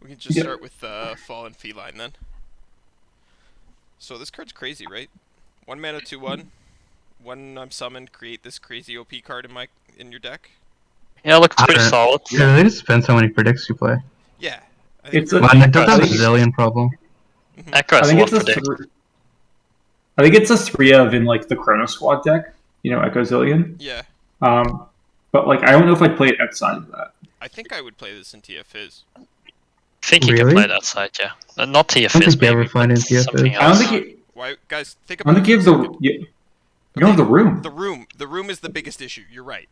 We can just start with Fallen Feline then. So this card's crazy, right? 1 mana, 2/1. When I'm summoned, create this crazy OP card in your deck. Yeah, looks pretty solid. Yeah, it just depends how many predicts you play. Yeah. It does have a Zillion problem. Echo has a lot of predict. I think it's a 3 of in like the Chrono Squad deck. You know, Echo Zillion. Yeah. But like I don't know if I'd play it outside of that. I think I would play this in TF Fizz. I think you can play that side, yeah. Not TF Fizz, maybe, but something else. I don't think you... Why, guys, think about it. I don't think you have the... You don't have the room. The room is the biggest issue, you're right.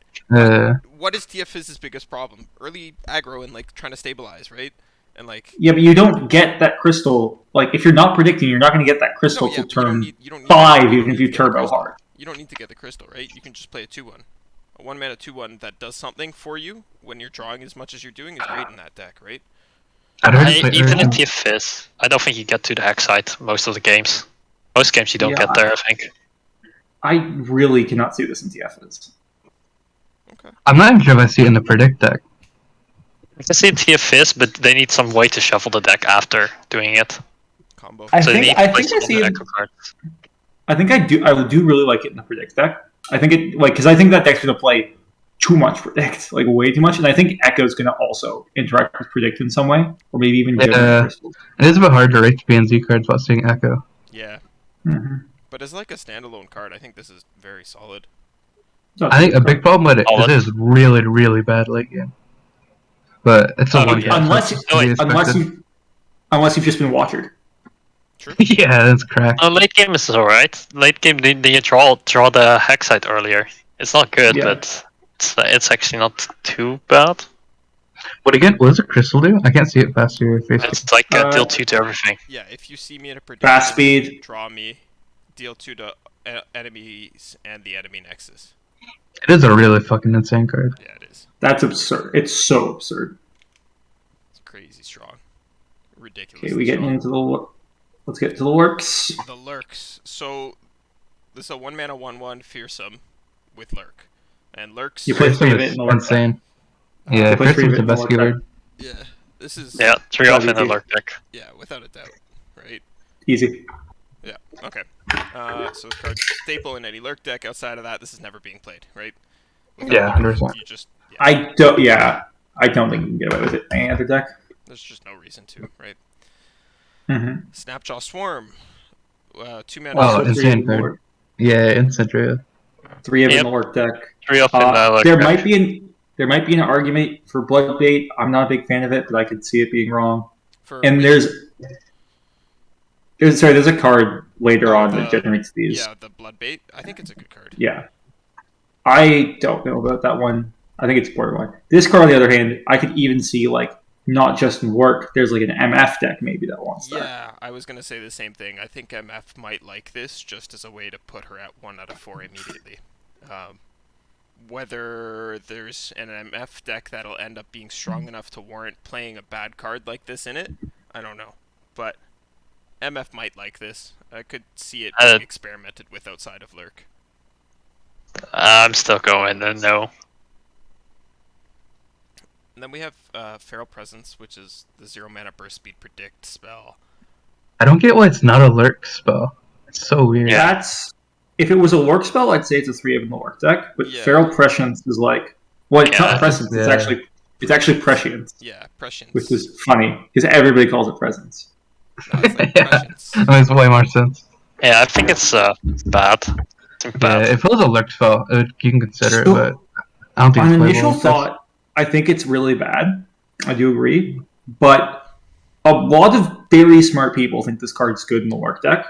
What is TF Fizz's biggest problem? Early aggro and like trying to stabilize, right? And like... Yeah, but you don't get that crystal... Like, if you're not predicting, you're not going to get that crystal till turn 5, even if you turbo hard. You don't need to get the crystal, right? You can just play a 2/1. A 1 mana 2/1 that does something for you when you're drawing as much as you're doing is great in that deck, right? Even in TF Fizz, I don't think you get to the hack side most of the games. Most games you don't get there, I think. I really cannot see this in TF Fizz. Okay. I'm not even sure if I see it in the predict deck. I can see it TF Fizz, but they need some way to shuffle the deck after doing it. Combo. I think I see it. I think I do really like it in the predict deck. I think it because I think that deck's gonna play too much predict, like way too much, and I think Echo's gonna also interact with predict in some way, or maybe even crystals. It is a bit hard to rate BNZ cards while seeing Echo. Yeah. But as like a standalone card, I think this is very solid. I think a big problem with it is really, really bad late game. But it's a unless you've just been watered. True. Yeah, that's cracked. Late game is alright. Late game, they draw the hack side earlier. It's not good, but it's actually not too bad. What does a crystal do? I can't see it past your face. It's like deal 2 to everything. Yeah, if you see me in a prediction, fast speed, draw me, deal 2 to enemies and the enemy nexus. It is a really fucking insane card. Yeah, it is. That's absurd. It's so absurd. It's crazy strong. Ridiculous. Okay, we get into the... Let's get to the lurks. The lurks. So, this is a 1 mana 1/1 fearsome with lurk. And lurks... You play 3 of it in the lurk insane. deck. Yeah, fearsome's the best keyword. Yeah, this is... Yeah, 3 off in the lurk deck. Yeah, without a doubt. Right? Easy. Yeah, okay. So this card's staple in any lurk deck. Outside of that, this is never being played, right? Yeah, 100%. You just... Yeah. I don't think you can get away with it in any other deck. There's just no reason to, right? Mm-hmm. Swarm. 2 mana. Oh, insane card. Yeah, instant draw. 3 of in the lurk deck. 3 off in the lurk there deck. There might be an argument for Bloodbait. I'm not a big fan of it, but I could see it being wrong. And there's a card later on that generates these. Yeah, the Bloodbait. I think it's a good card. Yeah. I don't know about that one. I think it's borderline. This card, on the other hand, I could even see like not just in work. There's like an MF deck maybe that wants that. Yeah, I was gonna say the same thing. I think MF might like this just as a way to put her at 1 out of 4 immediately. Whether there's an MF deck that'll end up being strong enough to warrant playing a bad card like this in it, I don't know. But MF might like this. I could see it being experimented with outside of lurk. I'm still going no. And then we have Feral Presence, which is the 0 mana burst speed predict spell. I don't get why it's not a lurk spell. It's so weird. Yeah. If it was a lurk spell, I'd say it's a 3 of in the lurk deck. But Feral Prescience is like, well, it's not Prescience. It's actually Prescience. Yeah, Prescience. Which is funny because everybody calls it Presence. No, it's like Prescience. That makes way more sense. Yeah, I think it's bad. Yeah, if it was a lurk spell, you can consider it, but I don't think on it's initial thought, I think it's really bad. I do agree, but a lot of very smart people think this card's good in the lurk deck,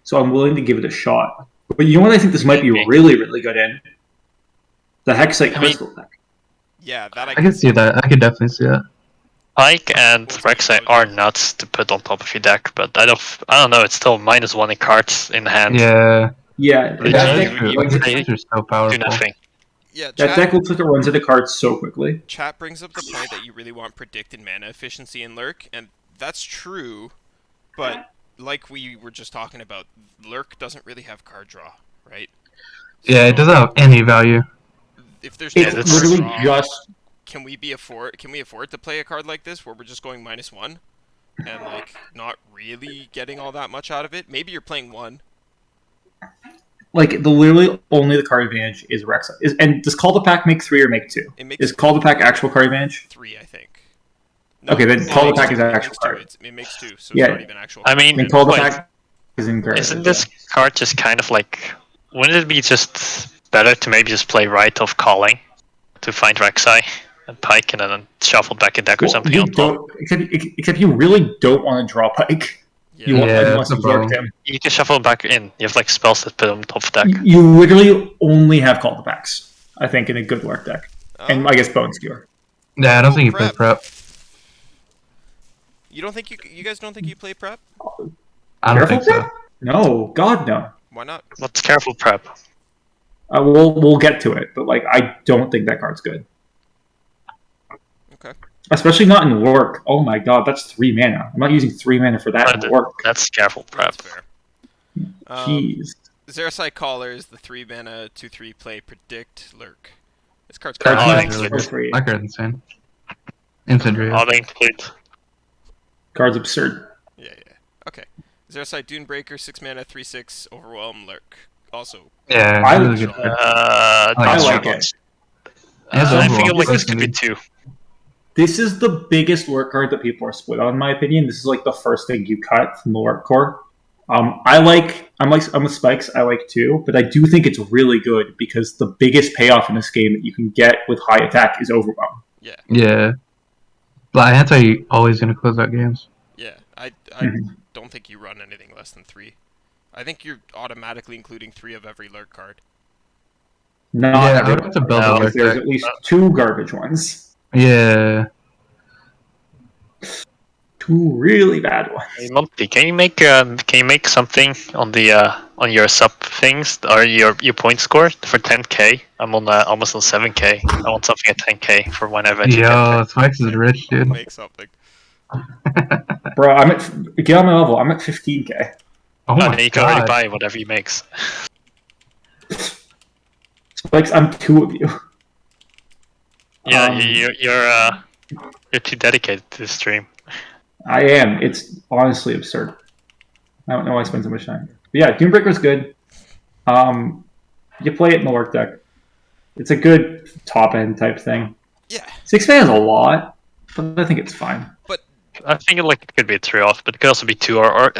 so I'm willing to give it a shot. But you know what I think this might be really, really good in? The Hexite Crystal deck. Yeah, that I can see that. I can definitely see that. Pike and Rek'Sai are nuts to put on top of your deck, but I don't know. It's still -1 in cards in hand. Yeah, these are so powerful. Do nothing. Yeah, that deck looks like it runs into cards so quickly. Chat brings up the point that you really want predicted mana efficiency in lurk, and that's true. But like we were just talking about, lurk doesn't really have card draw, right? Yeah, it doesn't have any value. If there's it's literally just can we afford to play a card like this where we're just going -1 and like not really getting all that much out of it? Maybe you're playing 1. Like literally only the card advantage is Rek'Sai. And does Call the Pack make 3 or make 2? Is Call the Pack actual card advantage? 3, I think. No, okay, then Call the Pack is actual card. It makes 2, so yeah. it's not even actual. I mean, Call the Pack is incorrect. Isn't this card just kind of like? Wouldn't it be just better to maybe just play Rite of Calling to find Rek'Sai and Pike, and then shuffle back a deck or something on top? Except you really don't want to draw Pike. Yeah, you want that's to the problem. him. You can shuffle back in. You have like spells that put on top of deck. You literally only have Call the Packs, I think, in a good Lurk deck. And I guess Bone Skewer. Yeah, I don't think you play prep. You don't think you guys don't think you play prep? I don't think so. Prep? No, God no. Why not? What's careful prep? We'll get to it, but like I don't think that card's good. Okay. Especially not in Lurk. Oh my God, that's 3 mana. I'm not using 3 mana for that in Lurk. That's careful prep. That's fair. Jeez. Xerasai Caller is the 3 mana 2/3 play predict lurk. This card's That's crazy. that card's insane. Instant draw. All include. Card's absurd. Yeah. Okay. Xerasai Dunebreaker 6 mana 3/6 overwhelm lurk. Also. Yeah, I really good card. I like it. I feel like this could be 2. This is the biggest Lurk card that people are split on, in my opinion. This is like the first thing you cut from the Lurk core. I'm with Spaiikz. I like 2, but I do think it's really good because the biggest payoff in this game that you can get with high attack is overwhelm. Yeah. Yeah. But Anti always gonna close out games. Yeah. I don't think you run anything less than 3. I think you're automatically including 3 of every lurk card. No, I would have to build a lurk there's deck. at least 2 garbage ones. Yeah. 2 really bad ones. Hey, Monty, can you make something on the on your sub things or your point score for 10k? I'm on almost on 7k. I want something at 10k for whenever. Yo, Spaiikz is rich, dude. Make something. Bro, get on my level. I'm at 15k. Oh my you can already God. buy whatever he makes. Spaiikz, I'm 2 of you. Yeah, you're too dedicated to the stream. I am. It's honestly absurd. I don't know why I spend so much time. But yeah, Dunebreaker's good. You play it in the Lurk deck. It's a good top end type thing. Yeah. 6 mana is a lot, but I think it's fine. But I think it could be a 3-off, but it could also be 2 or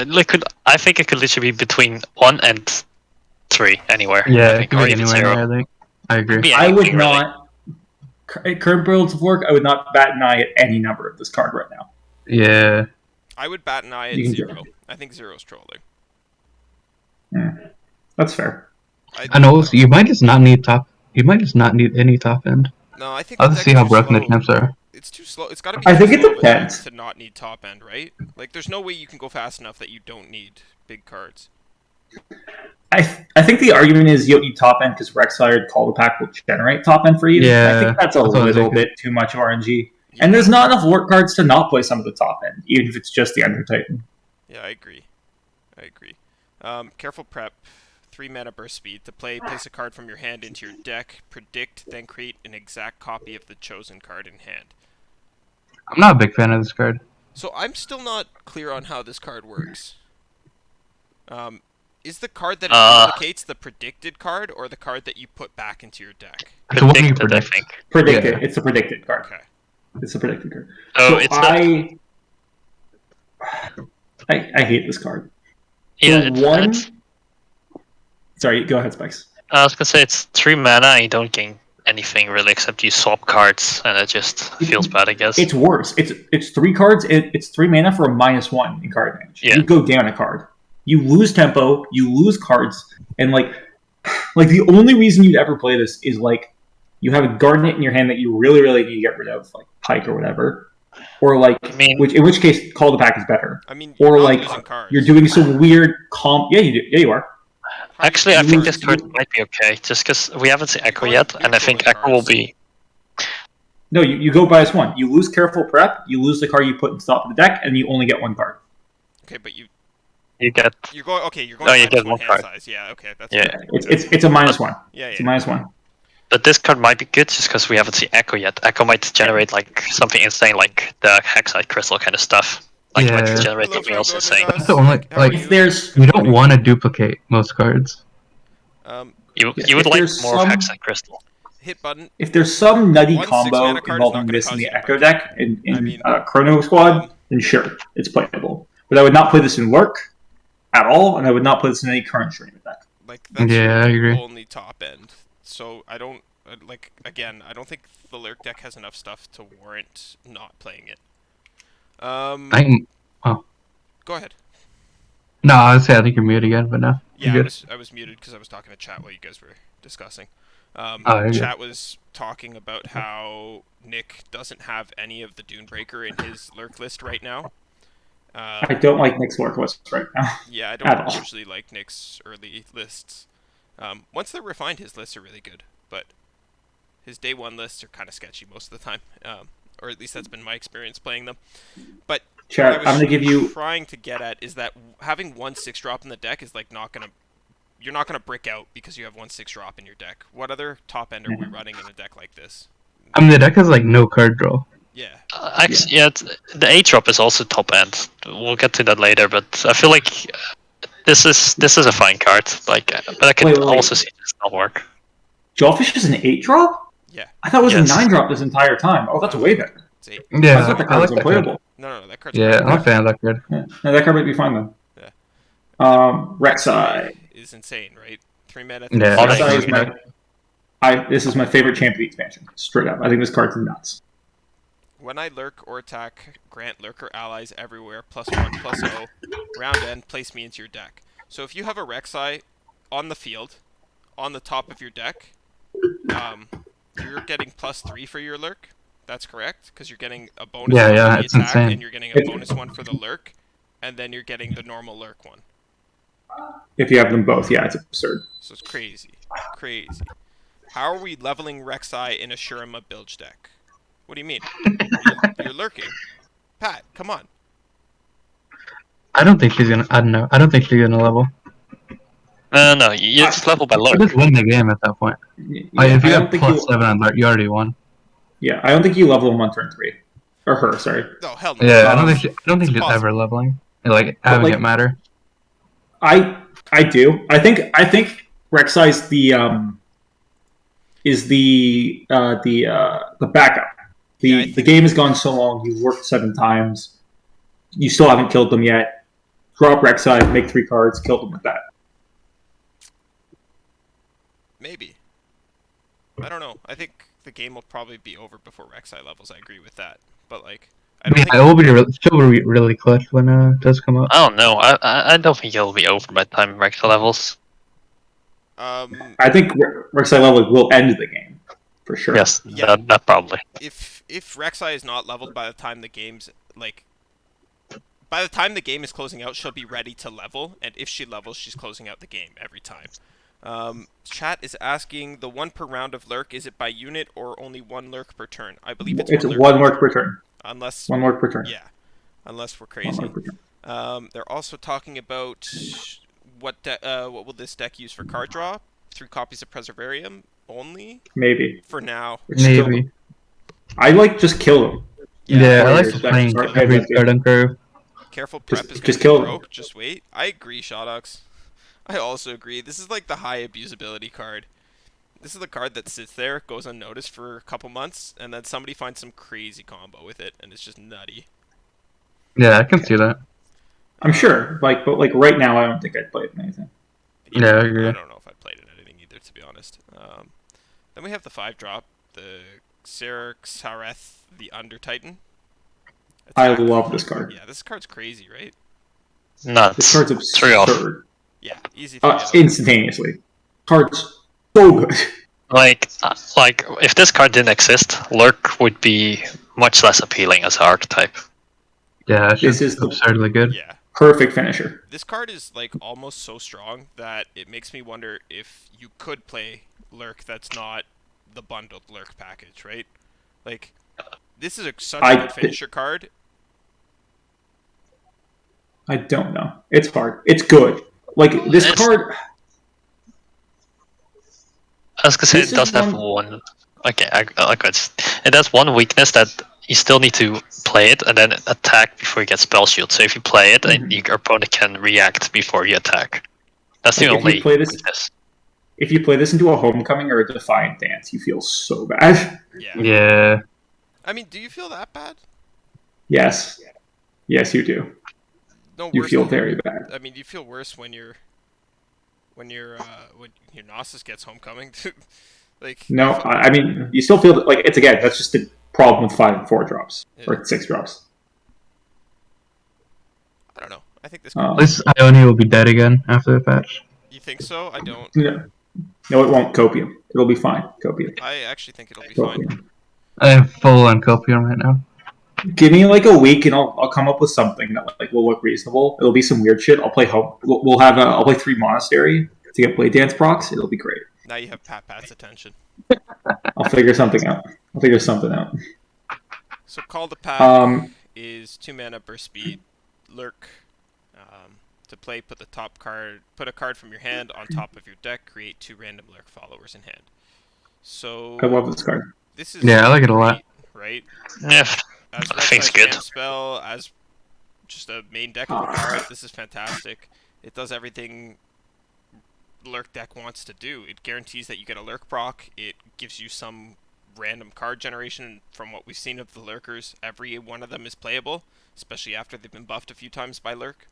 I think it could literally be between 1 and 3 anywhere. Yeah, I it think, could or be even anywhere 0. there, I think. I agree. Yeah, I would anything, not. At current builds of Lurk, I would not bat an eye at any number of this card right now. Yeah. I would bat an eye at You can 0. do I think 0's trolling. That's fair. I know you might just not need top. You might just not need any top end. No, I think I'll the just see deck's how too broken the slow. champs are. It's too slow. It's got to be. I too think it slow of a deck depends. to not need top end, right? Like, there's no way you can go fast enough that you don't need big cards. I think the argument is you don't need top end because Rek'Sai Call the Pack will generate top end for you. Yeah, I think that's a that's what I little think. bit too much RNG. And there's not enough Lurk cards to not play some of the top end, even if it's just the Under Titan. Yeah, I agree. Careful prep. 3 mana burst speed. To play, place a card from your hand into your deck. Predict, then create an exact copy of the chosen card in hand. I'm not a big fan of this card. So I'm still not clear on how this card works. Is the card that it duplicates the predicted card, or the card that you put back into your deck? It's the one you Predicted, I predict. think. Predicted. Yeah. It's a predicted card. Okay. It's a predicted card. Oh, So it's I hate this card. Yeah, So one. Sorry, go ahead, Spaiikz. I was gonna say it's 3 mana and you don't gain anything really except you swap cards, and it just feels bad, I guess. It's worse. It's 3 cards. It's 3 mana for a -1 in card advantage. Yeah. You go down a card. You lose tempo. You lose cards, and like the only reason you'd ever play this is like you have a Garnet in your hand that you really need to get rid of, like Pike or whatever, or like in which case Call the Pack is better. I mean, Or you're not like losing cards. you're doing some weird comp. Yeah, you do. Yeah, you are. Actually, I you think lose- this card might be okay, just because we haven't seen Echo going- yet, you're and I think going Echo will cards. be. No, you go -1. You lose Careful Prep. You lose the card you put in the top of the deck, and you only get 1 card. Okay, but You get. you're going. Okay, you're going. No, you minus get one one hand card. size. Yeah. Okay, that's Yeah. fair. It's a -1. Yeah. It's a -1. But this card might be good just because we haven't seen Echo yet. Echo might generate like something insane, like the Hexite Crystal kind of stuff. Like it might Yeah. generate Hello, something else Franco insane. Nigas. That's the only How are like you? If there's you don't want to duplicate most cards. You Yeah, would if like there's more some- Hexite Crystal. Hit button. if there's some nutty 1/6 combo mana card is not involving gonna this in cause the you to Echo break. deck in I mean, Chrono Squad, then sure, it's playable. But I would not play this in Lurk at all, and I would not play this in any current stream deck. Like that's Yeah, I agree. only top end. So I don't like again. I don't think the Lurk deck has enough stuff to warrant not playing it. Go ahead. No, I would say I think you're muted again, but no. Yeah, You're good. I was muted because I was talking to chat while you guys were discussing. you're good. Chat was talking about how Nick doesn't have any of the Dunebreaker in his Lurk list right now. I don't like Nick's Lurk list right now. Yeah, I At don't all. usually like Nick's early lists. Once they're refined, his lists are really good, but his day one lists are kind of sketchy most of the time. Or at least that's been my experience playing them. But Chat, what I was I'm gonna give you. trying to get at is that having 1/6 drop in the deck is like you're not gonna brick out because you have 1/6 drop in your deck. What other top end are we running in a deck like this? I mean, the deck has like no card draw. Yeah. Actually, yeah, the 8 drop is also top end. We'll get to that later, but I feel like this is a fine card. Like, but I can Wait. also see this not work. Jawfish is an 8 drop? Yeah. I thought it was Yes. a 9 drop this entire time. Oh, that's way better. It's 8. Yeah, I thought the I card like was that card. unplayable. No, that card's Yeah, great. I'm a fan of that card. Yeah. No, that card might be fine then. Yeah. Rek'Sai. Is insane, right? 3 mana. Yeah. Lot of Rek'Sai is improvement. this is my favorite champion expansion. Straight up. I think this card's nuts. When I lurk or attack, grant lurker allies everywhere +1/+0. Round end, place me into your deck. So if you have a Rek'Sai on the field, on the top of your deck, you're getting +3 for your lurk. That's correct, because you're getting a bonus Yeah, one yeah, for the it's attack, insane. and you're getting a bonus one for the lurk, and then you're getting the normal lurk one. If you have them both, yeah, it's absurd. So it's crazy. Crazy. How are we leveling Rek'Sai in a Shurima bilge deck? What do you mean? You're lurking. Pat, come on. I don't think she's gonna. I don't know. I don't think she's gonna level. No, you just level by You lurk. just win the game at that point. Yeah, Like, if you I don't have think +7 on that, you already won. Yeah, I don't think you level him on turn 3. Or her, sorry. Oh, hell no. Yeah, I don't think she's possible. ever leveling. Like having like- it matter. I do. I think Rek'Sai's the backup. Yeah, I The think- game has gone so long. You've worked 7 times. You still haven't killed them yet. Drop Rek'Sai, make 3 cards, kill them with that. Maybe. I don't know. I think the game will probably be over before Rek'Sai levels. I agree with that. But, like, I don't Yeah, think... it will be she'll be really clutch when it does come up. I don't know. I don't think it'll be over by the time Rex levels. I think Rek'Sai level will end the game. For sure. Yes, Yeah. that probably. if Rek'Sai is not leveled by the time the game's, like... By the time the game is closing out, she'll be ready to level. And if she levels, she's closing out the game every time. Chat is asking, the 1 per round of lurk, is it by unit or only 1 lurk per turn? I believe it's It's 1 1 lurk per turn. Unless... 1 lurk per turn. Yeah. Unless we're 1 crazy. lurk per turn. They're also talking about what will this deck use for card draw? 3 copies of Preservarium only Maybe. for now. It's still- Maybe. I like just kill them. Yeah, I like Warriors, playing that's- every that's- card on curve. Careful prep is just gonna kill be them. broke. Just wait. I agree, Shadawx. I also agree. This is like the high abusability card. This is the card that sits there, goes unnoticed for a couple months, and then somebody finds some crazy combo with it, and it's just nutty. Yeah, I can see that. I'm sure. But right now, I don't think I'd play it in anything. Yeah, I agree. I don't know if I played it at anything either, to be honest. Then we have the 5-drop, the Xareth, the Under Titan. I Attack. love this card. Yeah, this card's crazy, right? Nuts. This card's 3 off. absurd. Yeah, easy to get. Instantaneously. Card's so good. Like if this card didn't exist, Lurk would be much less appealing as an archetype. Yeah, it's This just is the- absurdly good. Yeah, Perfect finisher. this card is like almost so strong that it makes me wonder if you could play Lurk that's not the bundled Lurk package, right? Like, this is such a good finisher card. I don't know. It's hard. It's good. Like, this card... I was gonna say This it does is have one. Okay, I got it. Has one weakness that you still need to play it and then attack before you get spell shield. So if you play it, and your opponent can react before you attack. That's the Like, only if you play this, weakness. if you play this into a homecoming or a defiant dance, you feel so bad. Yeah. Yeah. I mean, do you feel that bad? Yes, yes, you do. No You worse feel than- very bad. I mean, you feel worse when your Gnosis gets homecoming. Like No, I mean, you still feel like it's again. That's just the problem with 5 and 4 drops or 6 drops. I don't know. I think this. At least Ione will be dead again after the patch. You think so? I don't. No, it won't. Copium. It'll be fine. Copium. I actually think it'll be fine. Copium. I am full on Copium right now. Give me like a week, and I'll come up with something that like will look reasonable. It'll be some weird shit. I'll play home. I'll play 3 Monastery to get Blade Dance procs. It'll be great. Now you have Pat's attention. I'll figure something out. So Call to Pack is 2 mana burst speed, lurk. To play, put a card from your hand on top of your deck. Create 2 random lurk followers in hand. So I love this card. this is Yeah, I like it a lot. right? Yeah, As I think it's good. Champ spell, as just a main deck of a card, this is fantastic. It does everything Lurk deck wants to do. It guarantees that you get a Lurk proc. It gives you some random card generation. From what we've seen of the Lurkers, every one of them is playable, especially after they've been buffed a few times by Lurk.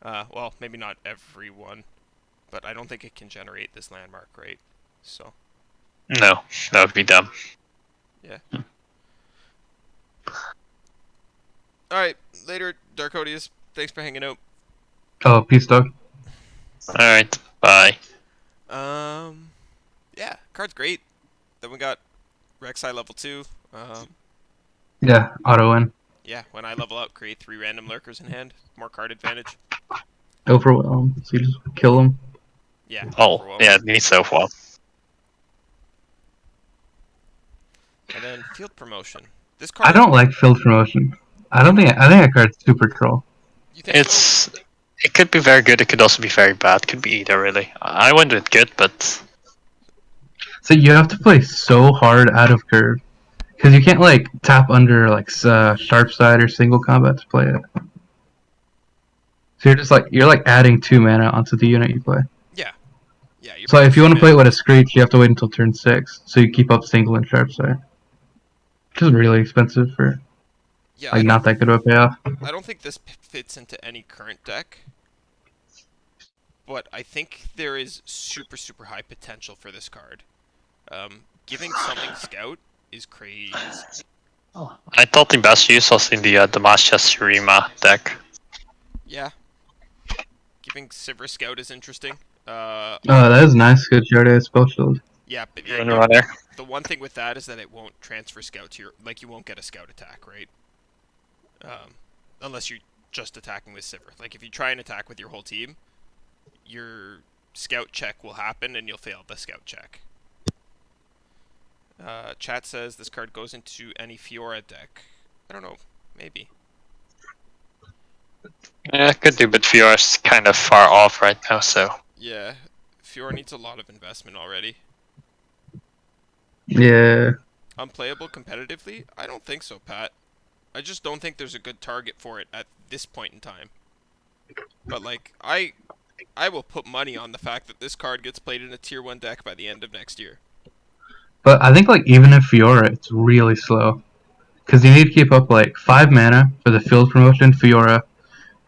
Well, maybe not every one, but I don't think it can generate this landmark, right? So. No, that would be dumb. Yeah. Alright, later, Darkodius. Thanks for hanging out. Oh, peace, dog. Alright, bye. Yeah, card's great. Then we got Rek'Sai level 2. Yeah, auto win. Yeah, when I level up, create 3 random lurkers in hand. More card advantage. Overwhelm, so you just kill them. Yeah. Oh, overwhelm. yeah, it needs so well. And then field promotion. This card. I don't like field promotion. I think that card's super troll. You think It could be very good, it could also be very bad. Could be either, really. I went with good, but... So you have to play so hard out of curve. Because you can't, like, tap under, like, sharp side or single combat to play it. So you're like adding 2 mana onto the unit you play. Yeah. Yeah. So if you want to play it with a Screech, you have to wait until turn 6. So you keep up single and sharp side. Which is really expensive for, like, not that good of a payoff. I don't think this fits into any current deck. But I think there is super, super high potential for this card. Giving something Scout is crazy. I thought the best use was in the Minasia Shurima deck. Yeah. Giving Sivir Scout is interesting. Oh, that is nice. Good Shadawx spell shield. Yeah, but the one thing with that is that it won't transfer Scout to your... Like, you won't get a Scout attack, right? Unless you're just attacking with Sivir. Like, if you try and attack with your whole team, your Scout check will happen and you'll fail the Scout check. Chat says this card goes into any Fiora deck. I don't know. Maybe. Yeah, it could do, but Fiora's kind of far off right now, so... Yeah. Fiora needs a lot of investment already. Yeah. Unplayable competitively? I don't think so, Pat. I just don't think there's a good target for it at this point in time. But, like, I will put money on the fact that this card gets played in a tier 1 deck by the end of next year. But I think, like, even in Fiora, it's really slow. Because you need to keep up, like, 5 mana for the field promotion Fiora,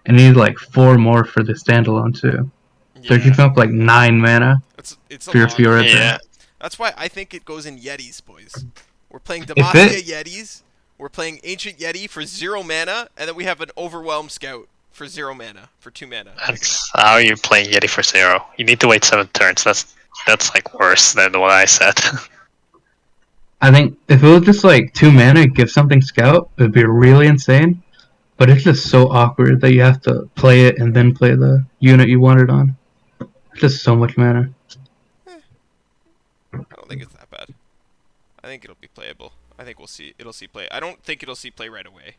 and you need, like, 4 more for the standalone, too. Yeah. So you're keeping up, like, 9 mana it's a for your lot. Fiora. Yeah. That's why I think it goes in Yetis, boys. We're playing Demacia Yetis, we're playing Ancient Yeti for 0 mana, and then we have an Overwhelm Scout for 0 mana, for 2 mana. That's how you play Yeti for 0. You need to wait 7 turns. That's like worse than what I said. I think if it was just, like, 2 mana, give something Scout, it would be really insane. But it's just so awkward that you have to play it and then play the unit you want it on. It's just so much mana. I don't think it's that bad. I think it'll be playable. I think it'll see play. I don't think it'll see play right away.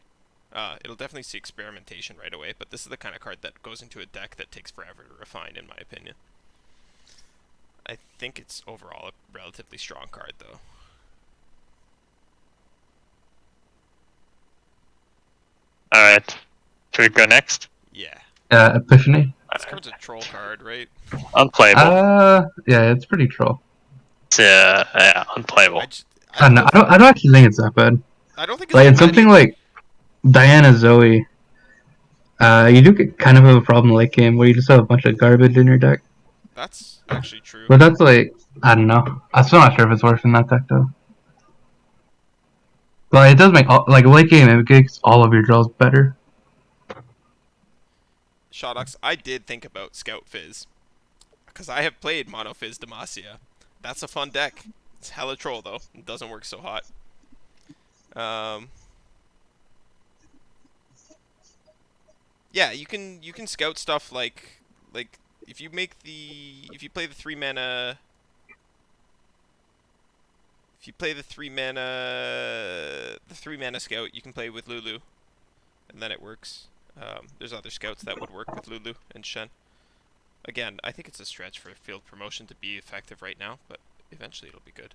It'll definitely see experimentation right away, but this is the kind of card that goes into a deck that takes forever to refine, in my opinion. I think it's overall a relatively strong card, though. Alright. Should we go next? Yeah. Epiphany. This card's a troll card, right? Unplayable. Yeah, it's pretty troll. It's, yeah, unplayable. I don't actually think it's that bad. I don't think it's Like, that in bad something either. like Diana Zoe, you do get kind of have a problem late game where you just have a bunch of garbage in your deck. That's actually true. But that's like, I don't know. I'm still not sure if it's worse in that deck though. But it does make like late game. It makes all of your draws better. Shadawx, I did think about Scout Fizz. Because I have played Mono Fizz Demacia. That's a fun deck. It's hella troll, though. It doesn't work so hot. Yeah, you can scout stuff like if you play the 3-mana the 3-mana scout, you can play with Lulu, and then it works. There's other scouts that would work with Lulu and Shen. Again, I think it's a stretch for field promotion to be effective right now, but eventually it'll be good.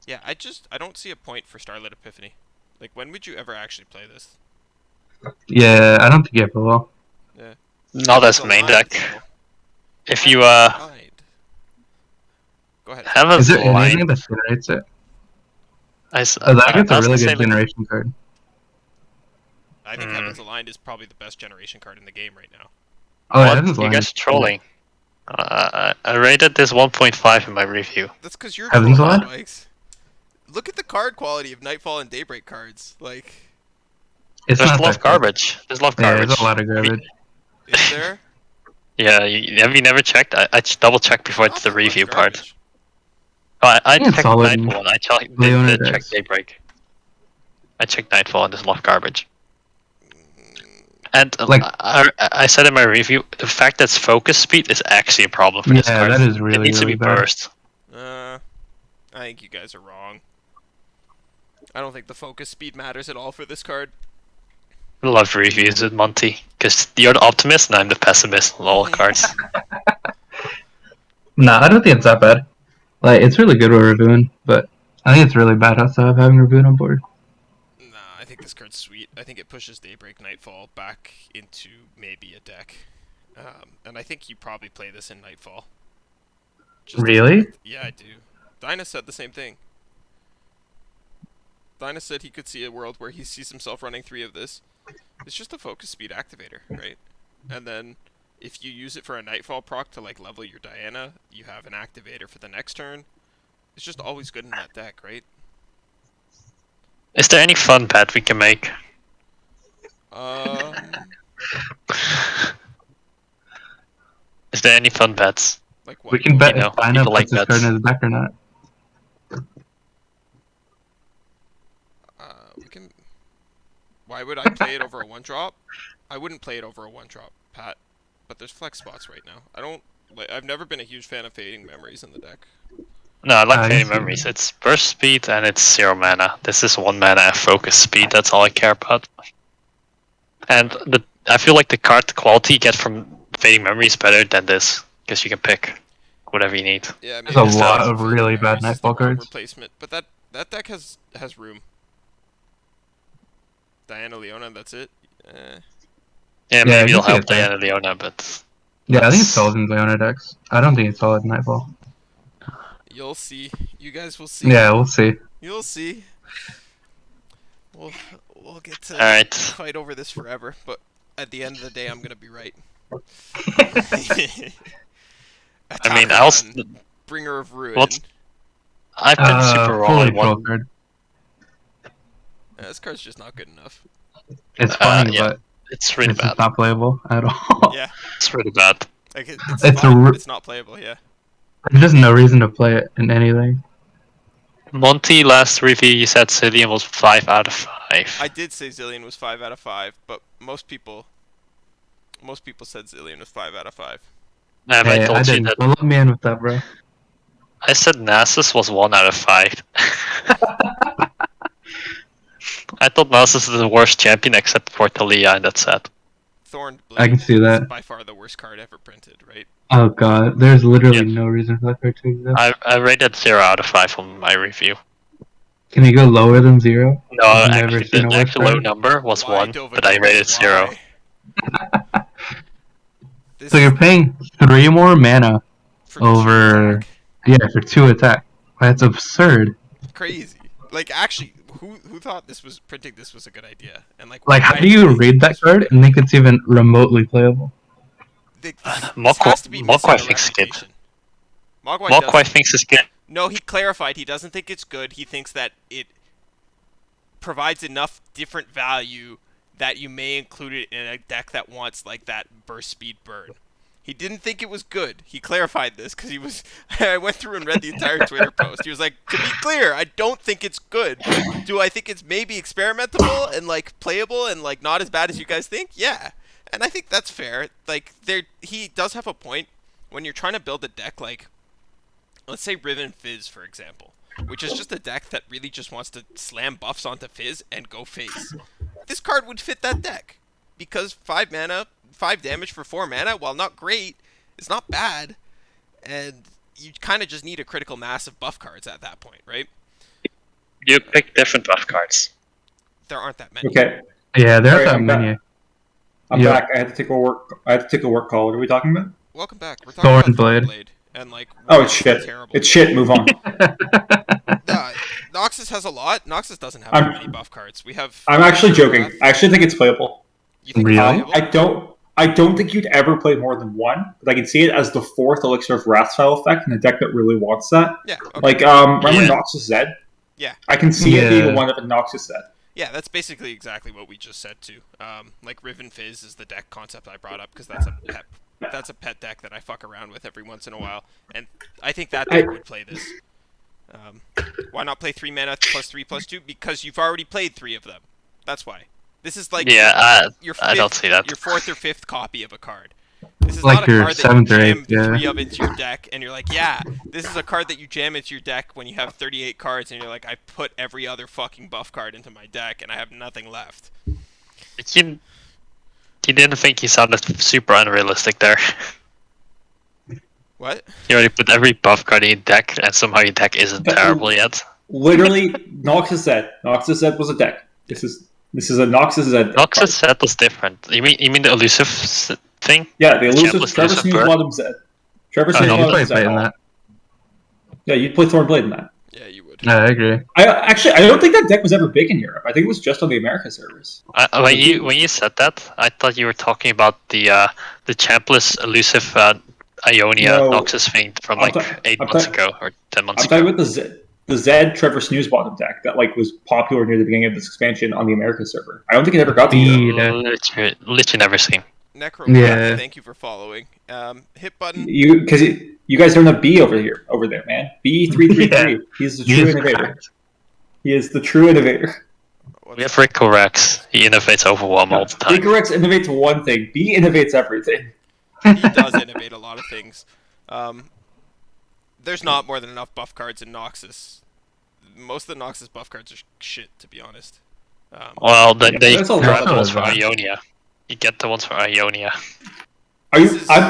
Yeah, I don't see a point for Starlit Epiphany. Like, when would you ever actually play this? Yeah, I don't think you ever will. Yeah. Not as main deck. If you Go ahead. have a Is there line, anything that generates it? I I think it's a really good generation card. I think Heaven's Aligned is probably the best generation card in the game right now. Oh, yeah, What? Heaven's You Aligned guys is are trolling. I rated this 1.5 in my review. That's because you're Heaven's trolling, Aligned? Spaiikz. Look at the card quality of Nightfall and Daybreak cards. Like, It's There's not a lot of that good. garbage. There's a lot of Yeah, garbage. there's a lot of garbage. is there? Yeah, have you never checked? I double checked before Not the that much review part. garbage. Oh, I think it's checked solid Nightfall and I checked Leona check decks. Daybreak. I checked Nightfall and there's a lot of garbage. And Like- I said in my review, the fact that it's focus speed is actually a problem for this Yeah, card. that is It really, needs really to be bad. burst. I think you guys are wrong. I don't think the focus speed matters at all for this card. I love reviews with Monty, because you're the optimist and I'm the pessimist on all cards. Nah, I don't think it's that bad. Like, it's really good with Raboon, but I think it's really bad outside of having Raboon on board. Nah, I think this card's sweet. I think it pushes Daybreak Nightfall back into maybe a deck. And I think you probably play this in Nightfall. Just as Really? yeah, I do. Dinah said the same thing. Dinah said he could see a world where he sees himself running 3 of this. It's just a focus speed activator, right? And then if you use it for a Nightfall proc to like level your Diana, you have an activator for the next turn. It's just always good in that deck, right? Is there any fun bet we can make? Is there any fun bets? Like what? We can bet You know, if Dinah people like puts this bets. card in his deck or not. We can. Why would I play it over a 1-drop? I wouldn't play it over a 1-drop, Pat. But there's flex spots right now. I've never been a huge fan of Fading Memories in the deck. No, I like Fading see. Memories. It's burst speed and it's 0 mana. This is 1 mana and focus speed, that's all I care about. And I feel like the card quality you get from Fading Memories is better than this, because you can pick whatever you need. Yeah, There's a maybe lot Fading of really Memories bad is the Nightfall wrong cards. replacement, but that deck has room. Diana Leona, that's it. Yeah, I maybe it'll can see help it there. Diana Leona, but Yeah, I think it's That's- solid in Leona decks. I don't think it's solid in Nightfall. You'll see. You guys will see. Yeah, we'll see. You'll see. We'll get to Alright. fight over this forever, but at the end of the day, I'm gonna be right. I mean, I was Attack-on, Bringer of Ruin. What's- I've been super wrong fully on troll one. card. This card's just not good enough. It's fine, yeah. but It's really it's bad. just not playable at all. Yeah, It's really bad. like it's It's fine, a but it's not playable. Yeah. There's just no reason to play it in anything. Monty, last review you said Cillian was 5 out of 5. I did say Zillion was 5 out of 5, but most people said Zillion was 5 out of 5. And Hey, I I told you didn't. that Don't let me in with that, bro. I said Nasus was 1 out of 5. I thought Nasus is the worst champion except for Talia in that set. Thornblade I can see that. is by far the worst card ever printed, right? Oh god, there's literally Yeah. no reason for that card to exist. I rated 0 out of 5 on my review. Can you go lower than 0? No, I've never actually, seen a the worse actual low card. number was Why, 1, Dova but I Dova, rated 0. why? This So you're paying 3 more mana for over... two attack. Yeah, for 2 attack. That's absurd. Crazy. Like, actually, who thought printing this was a good idea? And like, Like, why how do you think read that this was card good? and think it's even remotely playable? This Mogwai has to be missing a thinks it's good. reputation. Mogwai Mogwai doesn't. thinks it's good. No, he clarified he doesn't think it's good. He thinks that it provides enough different value that you may include it in a deck that wants like that burst speed burn. He didn't think it was good. He clarified this because he was. I went through and read the entire Twitter post. He was like, "To be clear, I don't think it's good. Do I think it's maybe experimentable and like playable and like not as bad as you guys think? Yeah." And I think that's fair. Like he does have a point when you're trying to build a deck like, let's say Riven Fizz, for example, which is just a deck that really just wants to slam buffs onto Fizz and go face. This card would fit that deck because 5 mana, 5 damage for 4 mana, while not great, is not bad, and you kind of just need a critical mass of buff cards at that point, right? You pick different buff cards. There aren't that many. Okay, Yeah, there's Sorry, that I'm many. I'm Yeah. back. I had to take a work call. What are we talking about? Welcome back. We're talking about Thornblade. Thornblade, and like, Oh, why it's it's shit. terrible. It's shit. Move on. Noxus has a lot. Noxus doesn't have I'm- that many buff cards. We have. I'm actually joking. I actually think it's playable. You think Really? it's playable? I don't think you'd ever play more than one, but I can see it as the 4th Elixir of Wrath style effect in a deck that really wants that. Yeah. Okay. Like, remember Yeah. Noxus Zed? Yeah. I can see it being Yeah. one of a Noxus Zed. Yeah, that's basically exactly what we just said too. Like Riven Fizz is the deck concept I brought up because that's a pet deck that I fuck around with every once in a while, and I think that deck would play this. Why not play 3 mana +3/+2? Because you've already played 3 of them. That's why. This is like your I don't fifth- see that. your 4th or 5th copy of a card. This is Like not a your card that 7th you or jam 8th, yeah. 3 of into your deck, and you're like, yeah, this is a card that you jam into your deck when you have 38 cards, and you're like, I put every other fucking buff card into my deck, and I have nothing left. You didn't think he sounded super unrealistic there. What? You already put every buff card in your deck, and somehow your deck isn't terrible yet. Literally, Noxus Zed. Noxus Zed was a deck. This is a Noxus Zed. Noxus set was different. You mean the elusive thing? Yeah, the elusive Chambliss Trevor elusive Snooze bird? Bottom Zed. Trevor Oh, Snooze no, You Bottom play Zed. in that. Yeah, you'd play Thornblade in that. Yeah, you would. Yeah, I agree. I don't think that deck was ever big in Europe. I think it was just on the America servers. When you said that, I thought you were talking about the Chambliss elusive Ionia No. Noxus thing from I'm like ta- 8 I'm months ta- ago or 10 months I'm ago. talking about the Zed Trevor Snooze Bottom deck that like was popular near the beginning of this expansion on the America server. I don't think it ever got to Europe. Literally never seen. Necro, Yeah. thank you for following. Hit button. Because you guys don't have B over there, man. B333. He's the true Jesus innovator. Christ. He is the true innovator. We have Rico Rex. He innovates Overwhelm all the time. Icarex innovates one thing. B innovates everything. He does innovate a lot of things. There's not more than enough buff cards in Noxus. Most of the Noxus buff cards are shit, to be honest. Well, then Yeah, they there's a lot grab of the ones for those. Ionia. You get the ones for Ionia. Are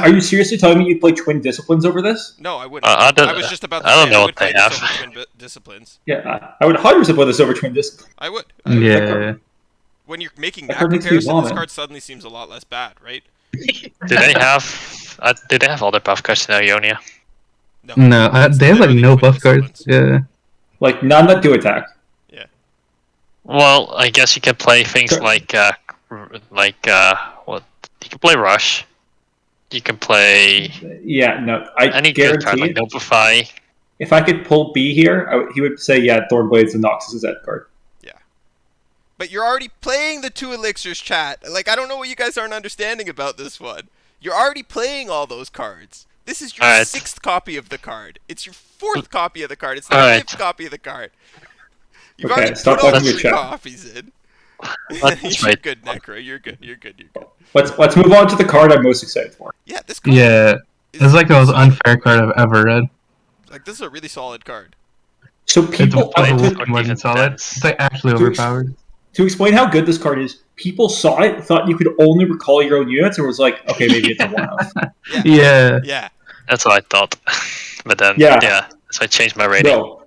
you seriously telling me you'd play Twin Disciplines over this? No, I wouldn't. I don't- was just about to I don't say, know I what would play they this have. over Twin Disciplines. Yeah, I would 100% play this over Twin Disciplines. I would. Yeah. When you're making That that card makes me comparison, this vomit. card suddenly seems a lot less bad, right? Do they have? Do they have other buff cards in Ionia? No, it's they have like literally no Twin buff cards. Disciplines. Yeah. Like, none that do attack. Well, I guess you can play things Sure. like what? You can play Rush. You can play Yeah, no, I any good card guarantee like it. Notify. If I could pull B here, he would say, yeah, Thornblade's and Noxus Zed card. But you're already playing the 2 elixirs, chat. Like, I don't know what you guys aren't understanding about this one. You're already playing all those cards. This is your Alright. 6th copy of the card. It's your 4th copy of the card. It's the Alright. 5th copy of the card. You've Okay, already stop put all talking to 3 chat. copies in. That's You're right. good, Necro. You're good. You're good. You're good. Let's move on to the card I'm most excited for. Yeah, this card Yeah. is It's like the most unfair card I've ever read. Like, this is a really solid card. So It's people, played way or more even than solid. dense. It's like actually Dude. overpowered. to explain how good this card is, people saw it, thought you could only recall your own units, and was like, okay, maybe it's a one-off. Yeah. Yeah. That's what I thought. But then, Yeah. so I changed my rating. No,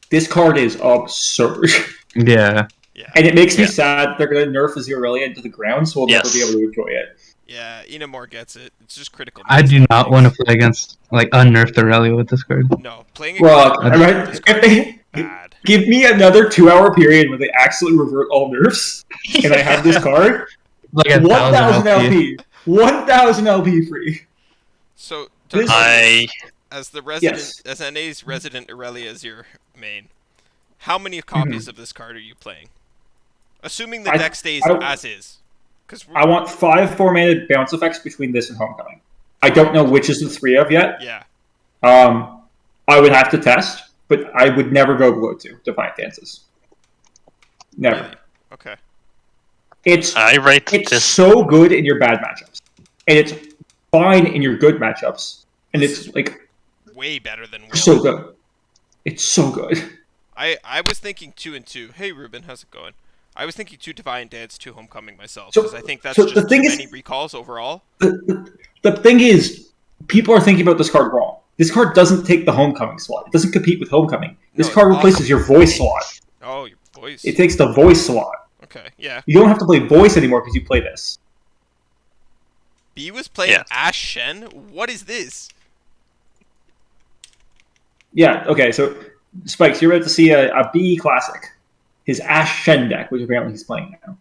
this card is absurd. Yeah. Yeah. And it makes me sad that they're going to nerf Azir Aurelia into the ground, so we'll never be able to enjoy it. Yeah, Inamore gets it. It's just critical. I do not want to play against, like, unnerfed Aurelia with this card. No, playing Well, against if they bad. give me another 2-hour period where they actually revert all nerfs, and I have this card, Like 1,000 LP. 1,000 LP free. So, This- as the resident, as NA's resident Aurelia Azir main, how many copies of this card are you playing? Assuming the deck stays as is. I want 5 4-mana bounce effects between this and Homecoming. I don't know which is the 3 of yet. Yeah. I would have to test, but I would never go below 2 Defiant Dances. Never. Really? Okay. It's this so good in your bad matchups, and it's fine in your good matchups, and it's like way better than Will. so good. It's so good. I was thinking 2 and 2. Hey Ruben, how's it going? I was thinking 2 Defiant Dance, 2 Homecoming myself, because I think that's just too many recalls overall. The thing is, people are thinking about this card wrong. This card doesn't take the Homecoming slot. It doesn't compete with Homecoming. This card replaces your voice slot. Oh, your voice. It takes the voice slot. Okay, yeah. You don't have to play voice anymore because you play this. B was playing Ash Shen? What is this? Yeah, okay, so Spaiikz, you're about to see a B classic. His Ash Shen deck, which apparently he's playing now.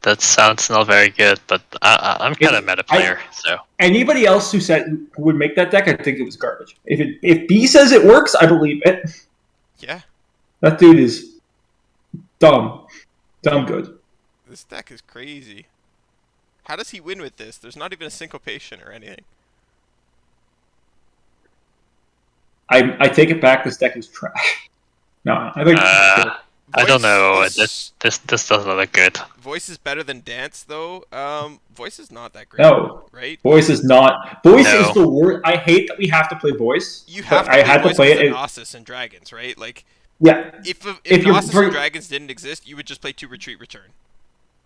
That sounds not very good, but I'm kind of a meta player, so. Anybody else who would make that deck, I think it was garbage. If B says it works, I believe it. Yeah. That dude is dumb. Dumb good. This deck is crazy. How does he win with this? There's not even a syncopation or anything. I take it back, this deck is trash. No, I think I don't know. This doesn't look good. Voice is better than Dance, though. Voice is not that great. No, right? Voice is not. Voice is the worst. I hate that we have to play Voice. You have to. I had to play it. Gnosis and Dragons, right? Like, yeah. If Gnosis and Dragons didn't exist, you would just play 2 Retreat Return.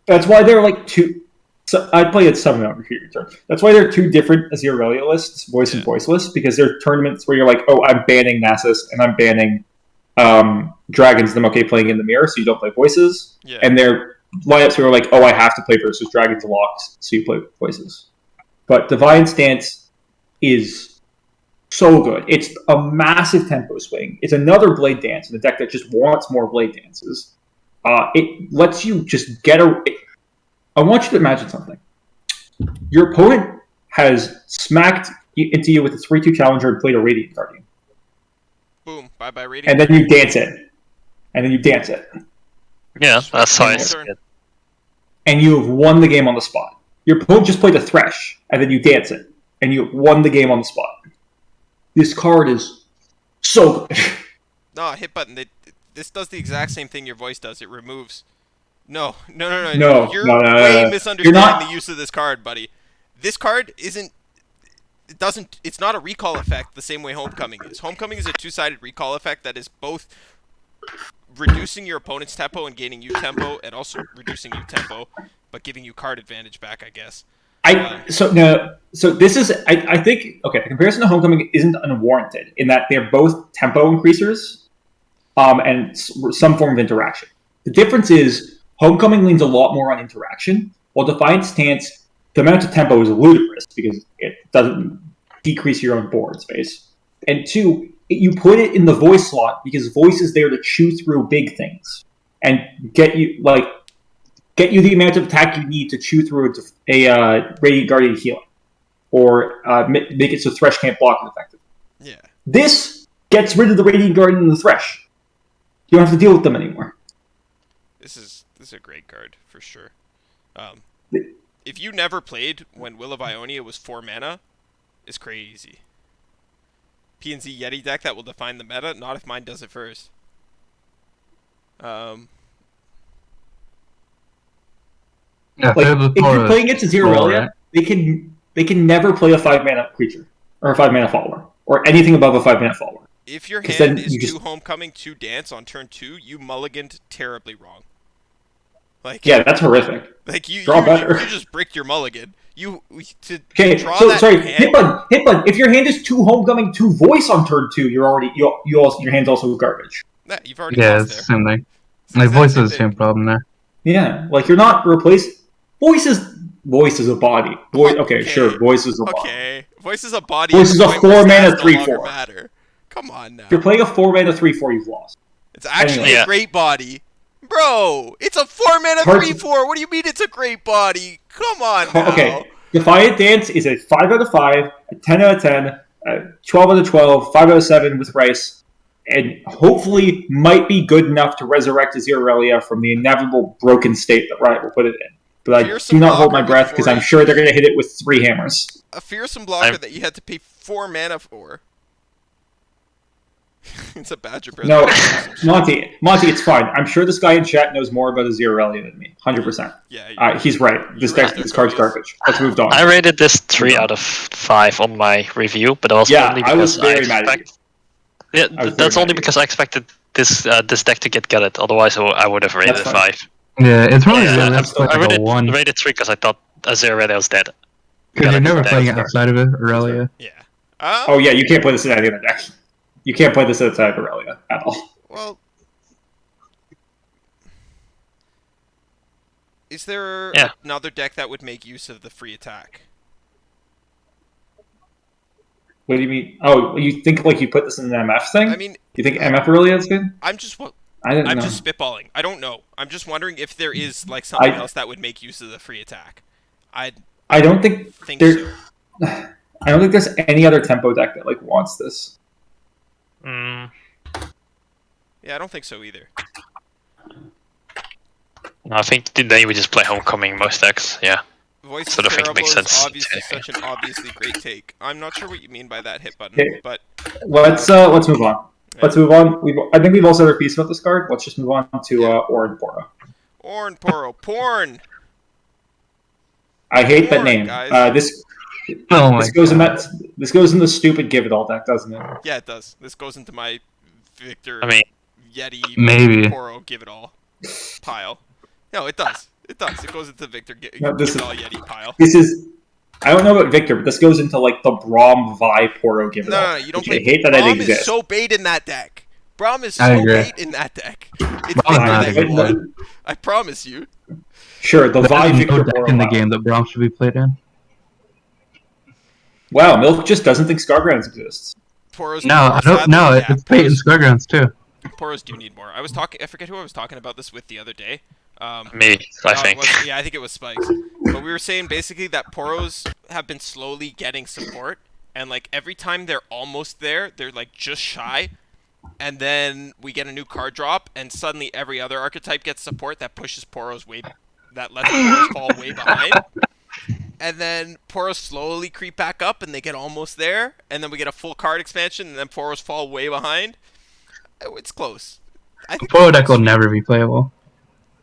That's why they're like 2. So I'd play it 7 out Retreat Return. That's why there are 2 different Azir Aurelia lists, Voice and Voiceless, because there are tournaments where you're like, oh, I'm banning Nasus and I'm banning Dragons, and I'm okay playing in the mirror, so you don't play Voices. Yeah. And there are lineups where you're like, oh, I have to play versus Dragons Locks, so you play Voices. But Divine Stance is so good. It's a massive tempo swing. It's another Blade Dance in a deck that just wants more Blade Dances. It lets you just get a... I want you to imagine something. Your opponent has smacked into you with a 3-2 challenger and played a Radiant Guardian. Boom. Bye-bye Radiant. And then you dance it. And then you dance it. Yeah, that's how it's good. And you have won the game on the spot. Your opponent just played a Thresh, and then you dance it. And you have won the game on the spot. This card is so good. No, hit button. This does the exact same thing your voice does. It removes... No. You're way misunderstanding the use of this card, buddy. This card isn't... It's not a recall effect the same way Homecoming is. Homecoming is a 2-sided recall effect that is both reducing your opponent's tempo and gaining you tempo, and also reducing you tempo, but giving you card advantage back, I guess. So this is... I think... Okay, the comparison to Homecoming isn't unwarranted in that they're both tempo increasers and some form of interaction. The difference is Homecoming leans a lot more on interaction, while Defiant Stance, the amount of tempo is ludicrous because it doesn't decrease your own board space. And 2, you put it in the voice slot because voice is there to chew through big things and get you the amount of attack you need to chew through a Radiant Guardian healing, or make it so Thresh can't block it effectively. Yeah. This gets rid of the Radiant Guardian and the Thresh. You don't have to deal with them anymore. This is a great card for sure. If you never played when Will of Ionia was 4 mana, it's crazy. PNZ Yeti deck that will define the meta. Not if mine does it first. Yeah, if you're playing it to Azir Aurelia, they can never play a 5-mana creature or a 5-mana follower or anything above a 5-mana follower. If your hand is 2 Homecoming, 2 Dance on turn 2, you mulliganed terribly wrong. Like, Yeah, that's horrific. like you Draw better. you just bricked your mulligan. Okay, draw so that sorry, hand. Hitbun. If your hand is 2 homecoming, 2 voice on turn 2, you're already your hand's also garbage. Nah, you've already Yeah, lost it's the there. same thing. It's the My exact voice same has the thing. same problem there. Yeah, like you're not replaced. Voice is a body. Okay, sure, voice is a body. Okay, voice is a body. Voice at is the a point where 4 mana stats no 3/4. longer matter. Come on now. If you're playing a 4 mana 3/4, you've lost. It's actually Yeah. a great body. Bro, it's a 4 mana Hard to- 3/4. What do you mean it's a great body? Come on now. Okay, Defiant Dance is a 5 out of 5, a 10 out of 10, a 12 out of 12, 5 out of 7 with Rice, and hopefully might be good enough to resurrect Azir Aurelia from the inevitable broken state that Riot will put it in. But I Fearsome do not hold my blocker breath because before I'm you- sure they're going to hit it with 3 hammers. A fearsome blocker that you had to pay 4 mana for. It's a Badger Breath. No, Monty, it's fine. I'm sure this guy in chat knows more about Azir Aurelia than me. 100%. Yeah. He's right. This card's Darkodius. garbage. Let's move on. I rated this 3 out of 5 on my review, but also Yeah, only I was because very mad at you. Yeah, I was that's very only mad at because I expected this deck to get gutted. Otherwise, I would have rated That's it fine. 5. Yeah, it's probably Yeah, realistic I like a 1. rated 3 because I thought Azir Aurelia was dead. Because you're never That's playing it fair. outside of it, Aurelia. Yeah. Oh yeah, you can't play this in any other deck. You can't play this outside of Aurelia at all. Well, is there Yeah. another deck that would make use of the free attack? What do you mean? Oh, you think like you put this in an MF thing? I mean, You think MF Aurelia is good? I'm just I didn't I'm know. just spitballing. I don't know. I'm just wondering if there is like something else that would make use of the free attack. I don't think Think there. so. I don't think there's any other tempo deck that like wants this. Mm, Yeah, I don't think so either. no, I think then you would just play Homecoming most decks. Yeah. Voice Sort of is think it terrible makes is sense. obviously such an obviously great take. I'm not sure what you mean by that hit button, Okay. but Let's move on. Let's move on. I think we've also heard a piece about this card. Let's just move on to Orin Poro. Orn Poro porn. I hate that Porn, name. guys. Oh my This goes in that. This goes in the stupid Give It All deck, doesn't it? Yeah, it does. This goes into my Victor I mean, Yeti Maybe. Poro give it all pile. No, it does. It does. It goes into Victor No, give this it is- all Yeti pile. This is. I don't know about Victor, but this goes into like the Braum Vi Poro Give It No, All. no, you don't which play. I hate that Braum it exists. is so bait in that deck. Braum is I so agree. bait in that deck. It's Braum is Victor not that a you good want. one. I promise you. Sure, the Vi There's Victor no deck Poro. in the Wow. game that Braum should be played in. Wow, Milk just doesn't think Scargrounds exists. Poros. No, I don't know. It's Peyton Squaregrounds too. Poros do need more. I forget who I was talking about this with the other day. me, I Oh, think. I think it was Spaiikz. But we were saying basically that Poros have been slowly getting support, and like every time they're almost there, they're like just shy, and then we get a new card drop, and suddenly every other archetype gets support that pushes Poros that lets Poros fall way behind. And then Poros slowly creep back up, and they get almost there, and then we get a full card expansion, and then Poros fall way behind. It's close. I think Poro deck will never be playable.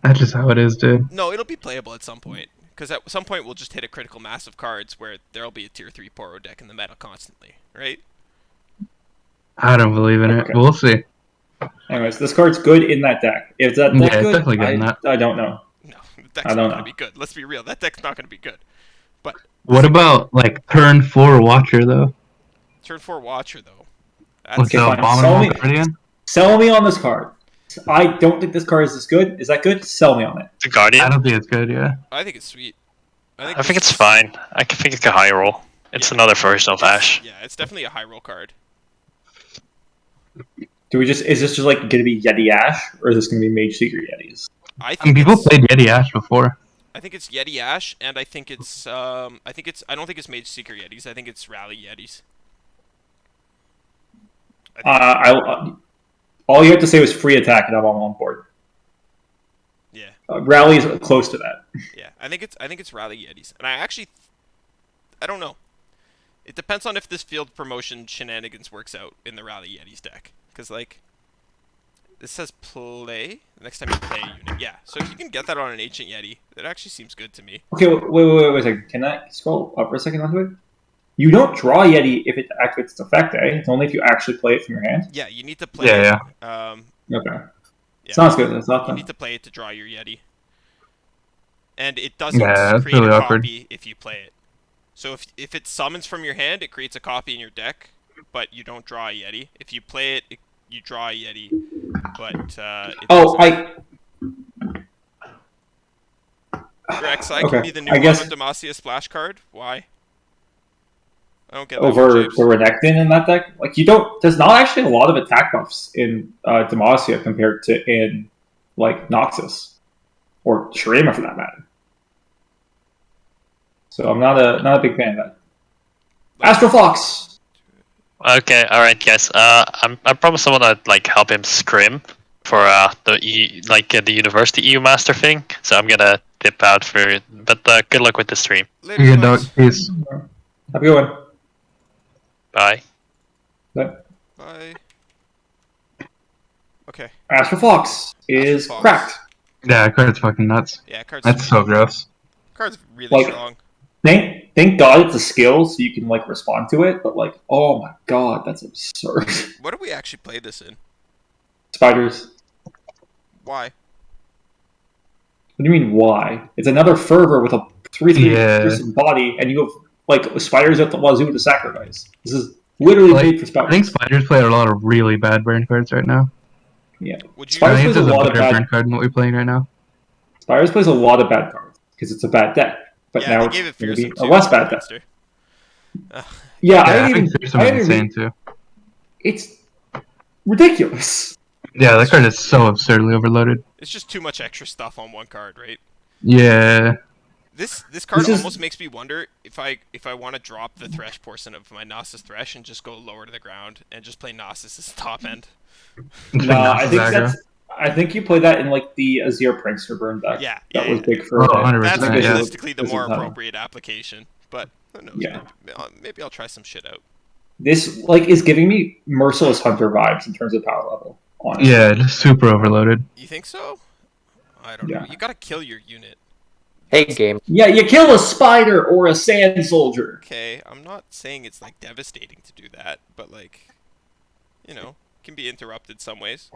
That's just how it is, dude. No, it'll be playable at some point. Because at some point we'll just hit a critical mass of cards where there'll be a tier 3 Poro deck in the meta constantly, right? I don't believe in it. Okay. We'll see. Anyways, this card's good in that deck. If that Yeah, deck it's good, definitely good in that. I don't know. No, the I deck's don't not going know. to be good. Let's be real. That deck's not going to be good. But What about like turn 4 Watcher though? turn 4 Watcher, though. With That's, the fine. Abominable Sell me- Guardian? Sell me on this card. I don't think this card is this good. Is that good? Sell me on it. The Guardian? I don't think it's good, yeah. I think it's sweet. I this think it's is- fine. I can think it's a high roll. It's Yeah. another version of Ash. Yeah, it's definitely a high roll card. Is this just like gonna be Yeti Ash, or is this gonna be Mage Seeker Yetis? I I mean, think people it's, played Yeti Ash before. I think it's Yeti Ash, and I think it's I don't think it's Mage Seeker Yetis. I think it's Rally Yetis. All you have to say was free attack, and I'm all on board. Yeah. Rally is close to that. Yeah, I think it's Rally Yetis, and I don't know. It depends on if this field promotion shenanigans works out in the Rally Yetis deck, because like this says play the next time you play a unit. Yeah, so if you can get that on an Ancient Yeti, that actually seems good to me. Okay, wait a second. Can I scroll up for a second onto it? You don't draw Yeti if it activates its effect, eh? It's only if you actually play it from your hand. Yeah, you need to play. Yeah, it. Okay. Yeah, Sounds good. That's not you fun. need to play it to draw your Yeti. and it doesn't Yeah, that's create really a awkward. copy if you play it. So if it summons from your hand, it creates a copy in your deck, but you don't draw a Yeti. If you play it, you draw a Yeti, but it Oh, doesn't. Rex, I can Okay, be the new I guess- Lava Demacia splash card. Why? I don't get that. over James. the Renekton in that deck. Like you don't. There's not actually a lot of attack buffs in Demacia compared to in like Noxus or Shurima for that matter. So I'm not a big fan of that. Astral Fox. Okay, all right, guys. I promised someone I'd like help him scrim for the University EU Master thing. So I'm gonna dip out for it. But good luck with the stream. Later, Good dog. boys. Peace. Have a good one. Bye. But Bye. Okay. Astral Fox is Astral Fox. cracked. Yeah, that card's fucking nuts. Yeah, card's That's so gross. card's really Like- strong. Thank God it's a skill, so you can like respond to it. But like, oh my God, that's absurd. What do we actually play this in? Spiders. Why? What do you mean? Why? It's another fervor with a 3/3 Yeah. person body, and you have like spiders at the wazoo to sacrifice. This is literally Like, made for I spiders. think Spiders play a lot of really bad burn cards right now. Yeah, Would you? Spiders I think plays there's a a lot of better bad. burn card than what we're playing right now. Spiders plays a lot of bad cards because it's a bad deck. But yeah, now they gave it it's going to fearsome be a too. less bad deck. Monster. Yeah, Yeah, I I didn't think even. Fearsome I is didn't insane even too. it's ridiculous. Yeah, that card is so absurdly overloaded. It's just too much extra stuff on one card, right? Yeah. This card This is- almost makes me wonder if I want to drop the Thresh portion of my Nasus Thresh and just go lower to the ground and just play Nasus as top end. Nah, I think Aggro. that's. I think you play that in like the Azir Prankster burn deck. Yeah, That yeah, was yeah. big for. Oh, a bit. 100%. That's Yeah. realistically the This more is how- appropriate application. But who knows? Yeah. Maybe I'll try some shit out. This like is giving me Merciless Hunter vibes in terms of power level. Honestly. Yeah, just super overloaded. You think so? I don't Yeah. know. You gotta kill your unit. Hey, game. Yeah, you kill a spider or a sand soldier. Okay, I'm not saying it's like devastating to do that, but like, you know, can be interrupted some ways.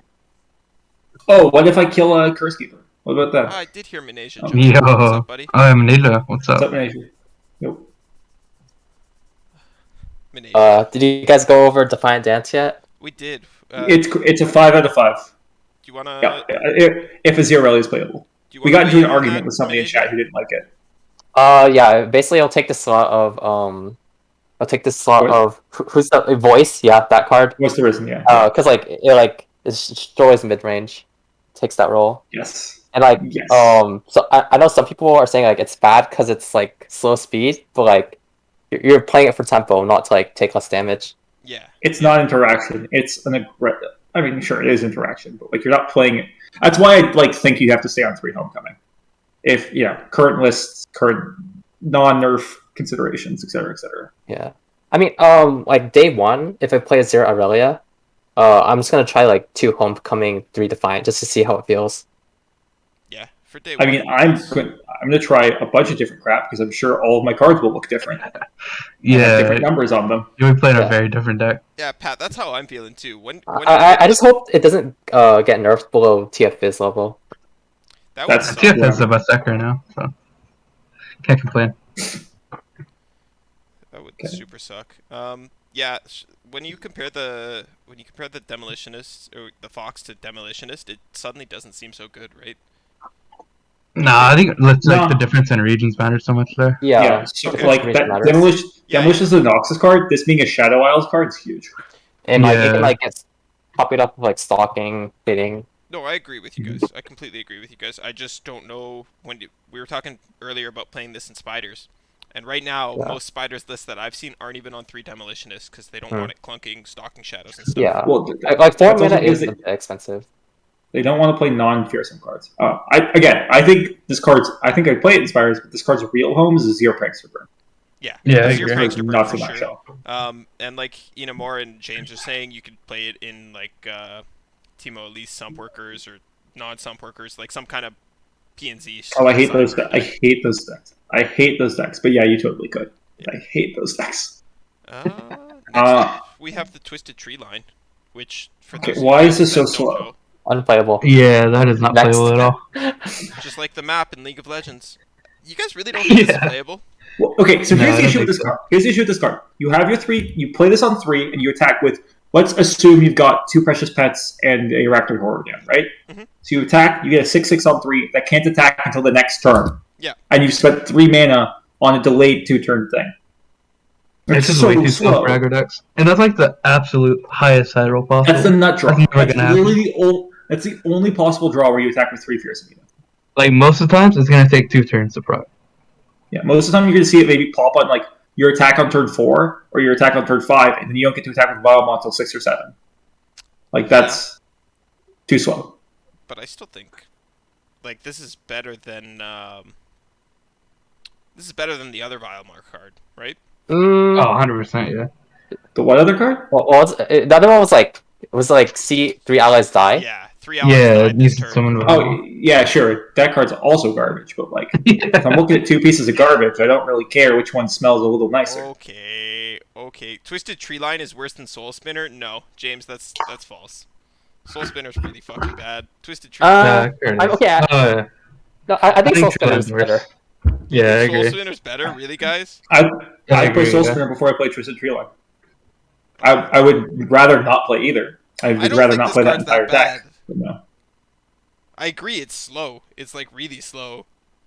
Oh, what if I kill a Curse Keeper? What about that? I did hear Minasia Oh. jump. Yo, What's up, buddy? I'm Nila. What's What's up? up, Minasia? Nope. Minasia. Did you guys go over Defiant Dance yet? We did. It's a 5 out of 5. Do you wanna? Yeah, if Azir Rally is playable. Do you We wanna got into an weigh in on argument that, with somebody in Minasia? chat who didn't like it. Yeah. Basically, I'll take the slot of I'll take the slot What? of who's the voice? Yeah, that card. What's the reason? Yeah. Because like it destroys mid range, takes that role, Yes. and like Yes. So I know some people are saying like it's bad because it's like slow speed, but like you're playing it for tempo, not to like take less damage. Yeah. It's not interaction. It's an aggressive. I mean, sure, it is interaction, but like you're not playing it. That's why I like think you have to stay on 3 Homecoming. If current lists, current non-nerf considerations, etc., etc. Yeah, I mean, like day one, if I play Azir Aurelia, I'm just gonna try like 2 Homecoming, 3 Defiant, just to see how it feels. Yeah. For day I one. mean, I'm going to try a bunch of different crap because I'm sure all of my cards will look different. And have Yeah, different numbers on them. you'll be playing Yeah. a very different deck. Yeah, Pat. That's how I'm feeling too. When I just hope it doesn't get nerfed below TF Fizz level. that That's- would suck. TF Yeah. is the best deck right now, so can't complain. That would Okay. super suck. Yeah. When you compare the demolitionist or the fox to demolitionist, it suddenly doesn't seem so good, right? Nah, I think it's like No. the difference in regions matters so much there. Yeah, So, Okay. like Reason that matters. Demolition Yeah, is a Noxus card. This being a Shadow Isles card is huge. and like it Yeah. can like get copied up with like stalking, bidding. No, I agree with you guys. I completely agree with you guys. I just don't know we were talking earlier about playing this in spiders, and right now Yeah. most spiders lists that I've seen aren't even on 3 demolitionists because they don't Hmm. want it clunking, stalking shadows and stuff. Yeah, Well, like 4 that's also mana because is expensive. they don't want to play non-fearsome cards. I think this card's. I think I play it in spiders, but this card's real home is a Zero Prankster burn. Yeah, Yeah, I Azir agree. Prankster burn Not for so much. sure. So. And like Inamor and James are saying, you could play it in like Teemo Elise Sump Workers or non-Sump Workers, like some kind of PNZ. Oh, I hate side those. card. I hate those decks. I hate those decks. But yeah, you totally could. I hate those decks. Next Uh, up, we have the Twisted Tree line, which for Okay, those why of you is this that so don't slow? know, Unplayable. Yeah, that is not Next. playable at all. just like the map in League of Legends. You guys really don't think this is Yeah. playable? Well, okay, so No, here's I the don't issue with think this so. card. Here's the issue with this card. You have your 3. You play this on 3, and you attack with. Let's assume you've got 2 precious pets and a Raptor Horror again, right? Mhm. So you attack. You get a 6/6 on 3 that can't attack until the next turn. Yeah. And you've spent 3 mana on a delayed 2-turn thing. It's just way too slow for aggro decks. And that's like the absolute highest side roll possible. That's the nut draw. That's never That's gonna happen. literally that's the only possible draw where you attack with 3 Fearsome Needle. Like, most of the times, it's going to take 2 turns to proc. Yeah, most of the time you're going to see it maybe pop on like your attack on turn 4 or your attack on turn 5, and then you don't get to attack with Vilemon until 6 or 7. Like, that's too slow. But I still think, like, this is better than the other Vilemar card, right? Oh, 100%, yeah. The what other card? The other one was like see 3 allies die. Yeah, 3 hours. Yeah, died it needs this turn. someone with Oh, yeah, sure. That card's also garbage, but like, if yeah. I'm looking at 2 pieces of garbage, I don't really care which one smells a little nicer. Okay. Twisted Tree Line is worse than Soul Spinner? No, James, that's false. Soul Spinner's really fucking bad. Twisted Tree Line. Okay. Oh, yeah. No, I think Soul Tree Spinner Line's is worse. better. Yeah, I Soul agree. Spinner's better, really, guys? I I play agree, Soul yeah. Spinner before I play Twisted Tree Line. I would rather not play either. I I would don't rather think not this play that card's entire that bad. deck. But no. I agree, it's slow. It's like really slow,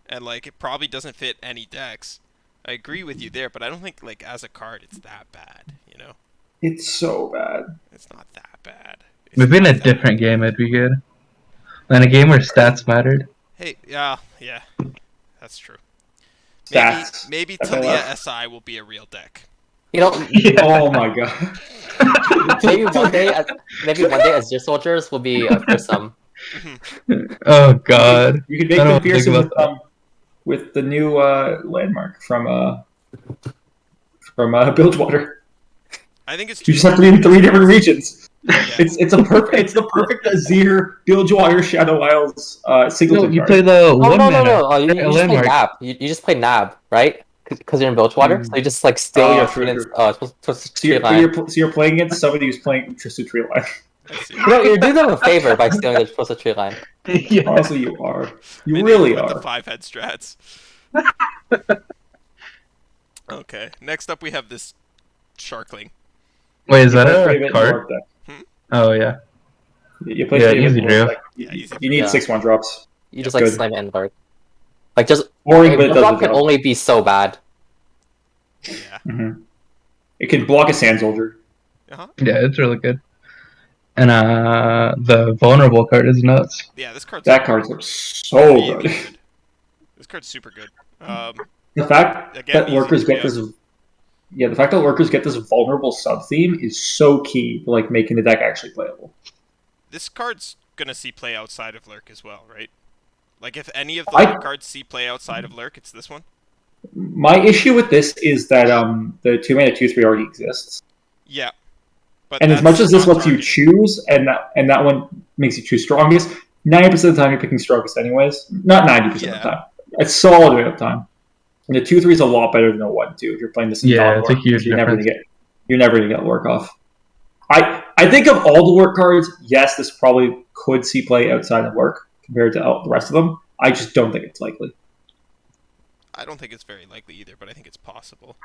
and like it probably doesn't fit any decks. I agree with you there, but I don't think like as a card it's that bad. You know, It's so bad. it's not that bad. It's Maybe in not a that different bad. game, it'd be good. In a game where stats mattered. Hey, yeah, that's true. Stats. Maybe That's my Talia love. SI will be a real deck. You know, Yeah. Oh my god. maybe one day Azir soldiers will be for some. Oh, God. You can I make don't them think fearsome about with the new landmark from Bilgewater. I think it's You just have to be in 3 different regions. yeah. It's the perfect Azir Bilgewater Shadow Isles No, singleton you card. play the Oh one no, mana. you just play landmark. Nab. You just play Nab, right? Because you're in Bilgewater, so you just like steal your True, opponent's true. Twisted So Tree you're, Line. so you're playing against somebody who's playing Twisted Tree Line. I see. No, you're doing them a favor by stealing the Twisted Tree Line. Yeah. Honestly, you are. You Maybe really with are. the 5-head strats. Okay, next up we have this Sharkling. Wait, is You that play a Brave It card? Lord deck. Oh, yeah. You play Yeah, Brave It easy Lord draw. deck. Yeah, easy. You need Yeah. 6/1 drops. You just like Good. slam it and Lord. Like just Boring, but it does drop the can job. only be so bad. Yeah. Mhm. It can block a Sand Soldier. Uh-huh. Yeah, it's really good. And the vulnerable card is nuts. Yeah, this card's That card's so really good. This card's super good. The fact Again, that easy lurkers to get this, the fact that lurkers get this vulnerable sub theme is so key to like making the deck actually playable. This card's gonna see play outside of Lurk as well, right? Like if any of the I- Lurk cards see play outside of Lurk, it's this one. My issue with this is that the 2-mana 2/3 already exists, Yeah. But and as that's much as this not lets you targeted. choose, and that one makes you choose strongest, 90% of the time you're picking strongest anyways. Not 90% of the Yeah. time. A solid amount of time. And the 2/3 is a lot better than a 1/2 if you're playing this in Yeah, it's a non-lurk, huge you're never difference. gonna get lurk off. I think of all the lurk cards, yes, this probably could see play outside of lurk compared to the rest of them. I just don't think it's likely. I don't think it's very likely either, but I think it's possible.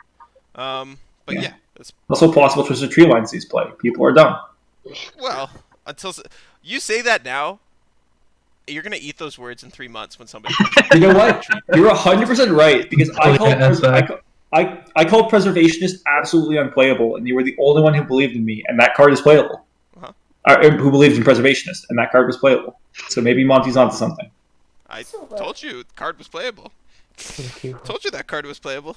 But Yeah. yeah, that's Also possible Twisted Tree Line sees play. People are dumb. well until you say that now, you're gonna eat those words in 3 months when somebody. Comes up You know with what? a treat. You're 100% right because I called Yeah, I called Preservationist absolutely unplayable, and you were the only one who believed in me, and that card is playable. Uh-huh. Who believed in Preservationist, and that card was playable. So maybe Monty's onto something. I told you the card was playable. Told you that card was playable.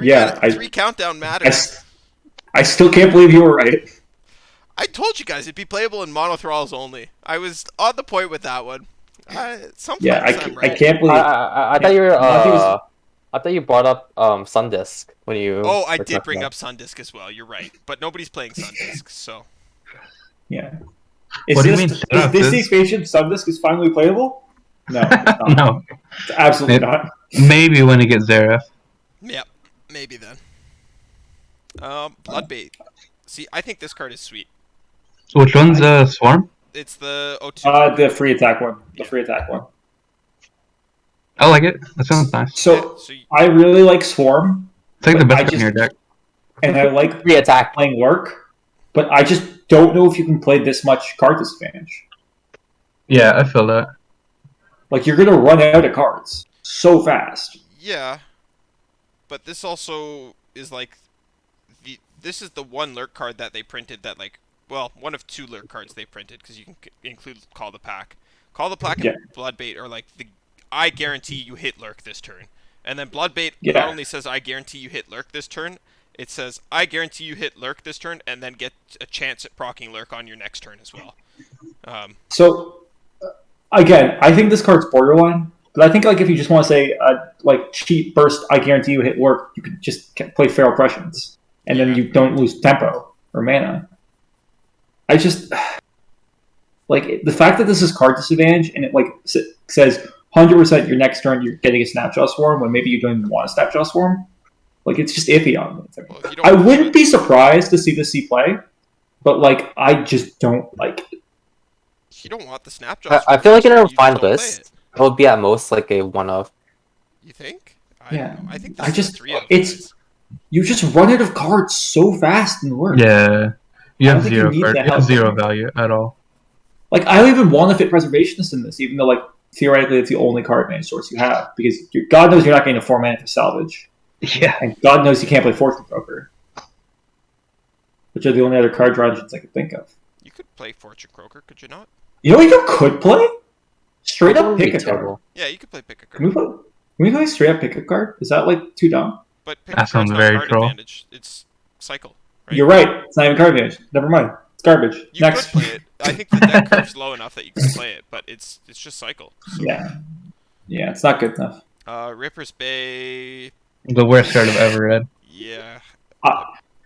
Yeah, Three countdown matters. I still can't believe you were right. I told you guys it'd be playable in mono thralls only. I was on the point with that one. Sometimes Yeah, I'm I right. can't believe. I thought you were Monty was- I thought you brought up Sundisk when you. Oh, I were did talking bring about- up Sundisk as well. You're right, but nobody's playing Sundisk, so Yeah. What do you mean, Is Shadawx this is? the expansion? Sundisk is finally playable? No, it's not. No, It's absolutely not. maybe when he gets Zareth. yep, maybe then. Bloodbait. See, I think this card is sweet. Which one's Swarm? It's the O2. The free attack one. The free attack one. I like it. That sounds nice. So so you, I really like Swarm, It's like the but I best card in your just- deck. and I like Free attack. playing Lurk, but I just don't know if you can play this much card disadvantage. Yeah, I feel that. Like, you're gonna run out of cards so fast. yeah, but this also is like this is the one lurk card that they printed that like one of two lurk cards they printed because you can include Call the Pack. Call the Pack Yeah. and Bloodbait are like I guarantee you hit lurk this turn, and then Bloodbait Yeah. not only says I guarantee you hit lurk this turn, it says I guarantee you hit lurk this turn, and then get a chance at proccing lurk on your next turn as well. So, again, I think this card's borderline, but I think like if you just want to say like cheat burst, I guarantee you hit Lurk, you could just play Feral Prescience, and then you don't lose tempo or mana. I just like the fact that this is card disadvantage and it like says 100% your next turn you're getting a Snapshot Swarm when maybe you don't even want a Snapshot Swarm. Like, it's just iffy on me. Well, if you don't I want wouldn't it- be surprised to see this see play, but like I just don't like it. If you don't want the Snapshot, I feel like in a you just refined don't play list, it. it would be at most like a one of. You think? Yeah. I think this I is just- a 3 of. it's- guys. You just run out of cards so fast in Lurk. Yeah. You I don't have think you zero need card. the You have help. zero value at all. Like, I don't even want to fit Preservationist in this, even though, like, theoretically it's the only card mana source you have. Because God knows you're not getting a 4 mana for Salvage. Yeah. And God knows you can't play Fortune Broker. Which are the only other card draw engines I could think of. You could play Fortune Croaker, could you not? You know what you could play? Straight That up would be pick a card. terrible. Yeah, you could play pick a Can we card. play straight up pick a card? Is that, like, too dumb? But pick That a card's sounds not very card troll. advantage. It's cycle. Right? You're right. It's not even card advantage. Never mind. It's garbage. You Next. could play it. I think the deck curve's low enough that you can play it, but it's just cycle. So, Yeah. Yeah, it's not good enough. Ripper's Bay. The worst card I've ever read. Yeah.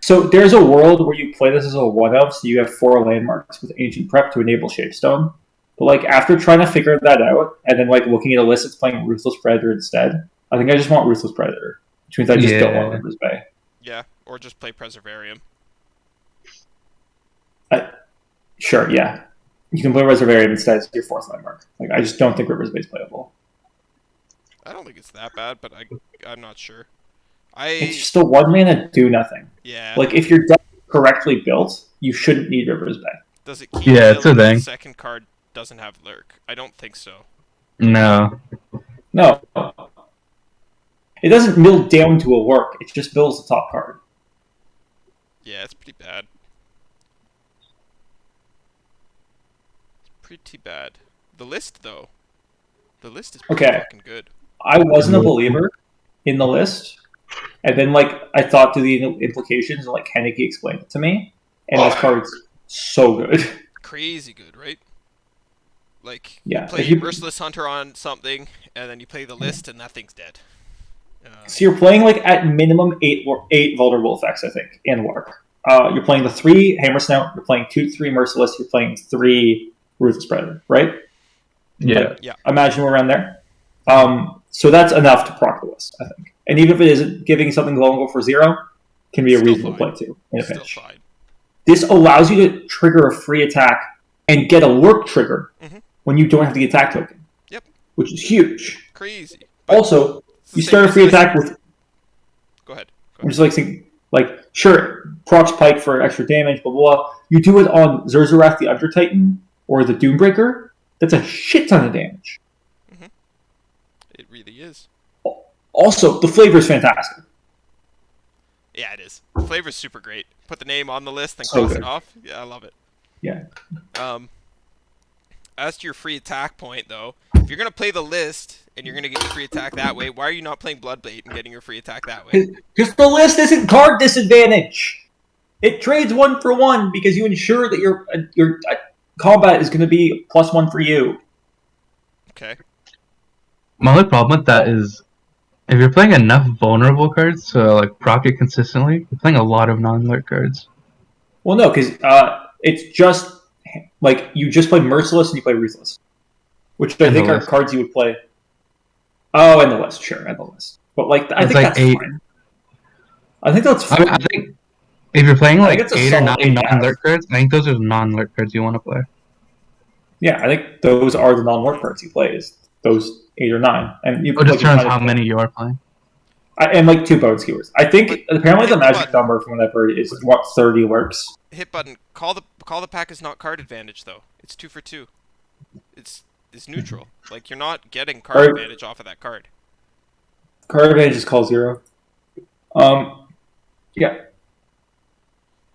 So there's a world where you play this as a one-of, so you have 4 landmarks with Ancient Prep to enable Shapestone. But like after trying to figure that out, and then like looking at a list that's playing Ruthless Predator instead, I think I just want Ruthless Predator, which means I just don't want Yeah. Ripper's Bay. Yeah. Or just play Preservarium. Sure, yeah, you can play Reservarium instead as your 4th landmark. Like I just don't think Ripper's Bay is playable. I don't think it's that bad, but I'm not sure. It's just a 1 mana do nothing. Yeah. Like if your deck is correctly built, you shouldn't need Ripper's Bay. Does it keep Yeah, it's a killing if thing. the second card doesn't have lurk? I don't think so. No. No, it doesn't mill down to a work. It just builds the top card. Yeah, it's pretty bad. It's pretty bad. The list, though. The list is pretty Okay. fucking good. I wasn't a believer in the list, and then like I thought through the implications, and like Henneke explained it to me, and this card's so good. Crazy good, right? Like, Yeah, you play if you- Merciless Hunter on something, and then you play the list, and that thing's dead. So you're playing like at minimum eight vulnerable effects, I think, in Warp. You're playing the 3 Hammer Snout, you're playing 2-3 Merciless, you're playing 3 Ruthless Predator, right? Yeah. Like, imagine we're around there. So that's enough to proc the list, I think. And even if it isn't giving something low and go for 0, can be a Still reasonable fine. play too in a Still pinch. fine. This allows you to trigger a free attack and get a lurk trigger Mhm. when you don't have the attack token. Yep. Which is huge. Crazy. Also, It's the you same start a as free this- attack with, Go ahead. I'm just like saying, like, sure, procs Pike for extra damage, blah, blah, blah. You do it on Zurzurath the Under Titan or the Doombreaker, that's a shit ton of damage. It really is. Also, the flavor is fantastic. Yeah, it is. The flavor's super great. Put the name on the list, then So cross good. it off. Yeah, I love it. Yeah. As to your free attack point, though, if you're gonna play the list and you're gonna get your free attack that way, why are you not playing Bloodblade and getting your free attack that way? Because the list isn't card disadvantage. It trades 1 for 1 because you ensure that your combat is going to be +1 for you. Okay. My only problem with that is if you're playing enough vulnerable cards to like proc it consistently, you're playing a lot of non-lurk cards. Well, no, because it's just like you just play Merciless and you play Ruthless, which I And think the are list. cards you would play. Oh, and the list, sure, and the list. But like, I It's think like that's 8. fine. I think that's I fine. mean, I think if you're playing I like think it's a 8 or solid 9 8 to have. non-lurk cards, I think those are the non-lurk cards you want to play. Yeah, I think those are the non-work cards you play. Is those 8 or 9, and It determines how many you are playing. And like 2 bonus keywords. I think But apparently the hit the magic button. number from what I've heard is what 30 works. Hit button. Call the pack is not card advantage though. It's 2 for 2. It's neutral. Like you're not getting card Card- advantage off of that card. Card advantage is call 0. Yeah.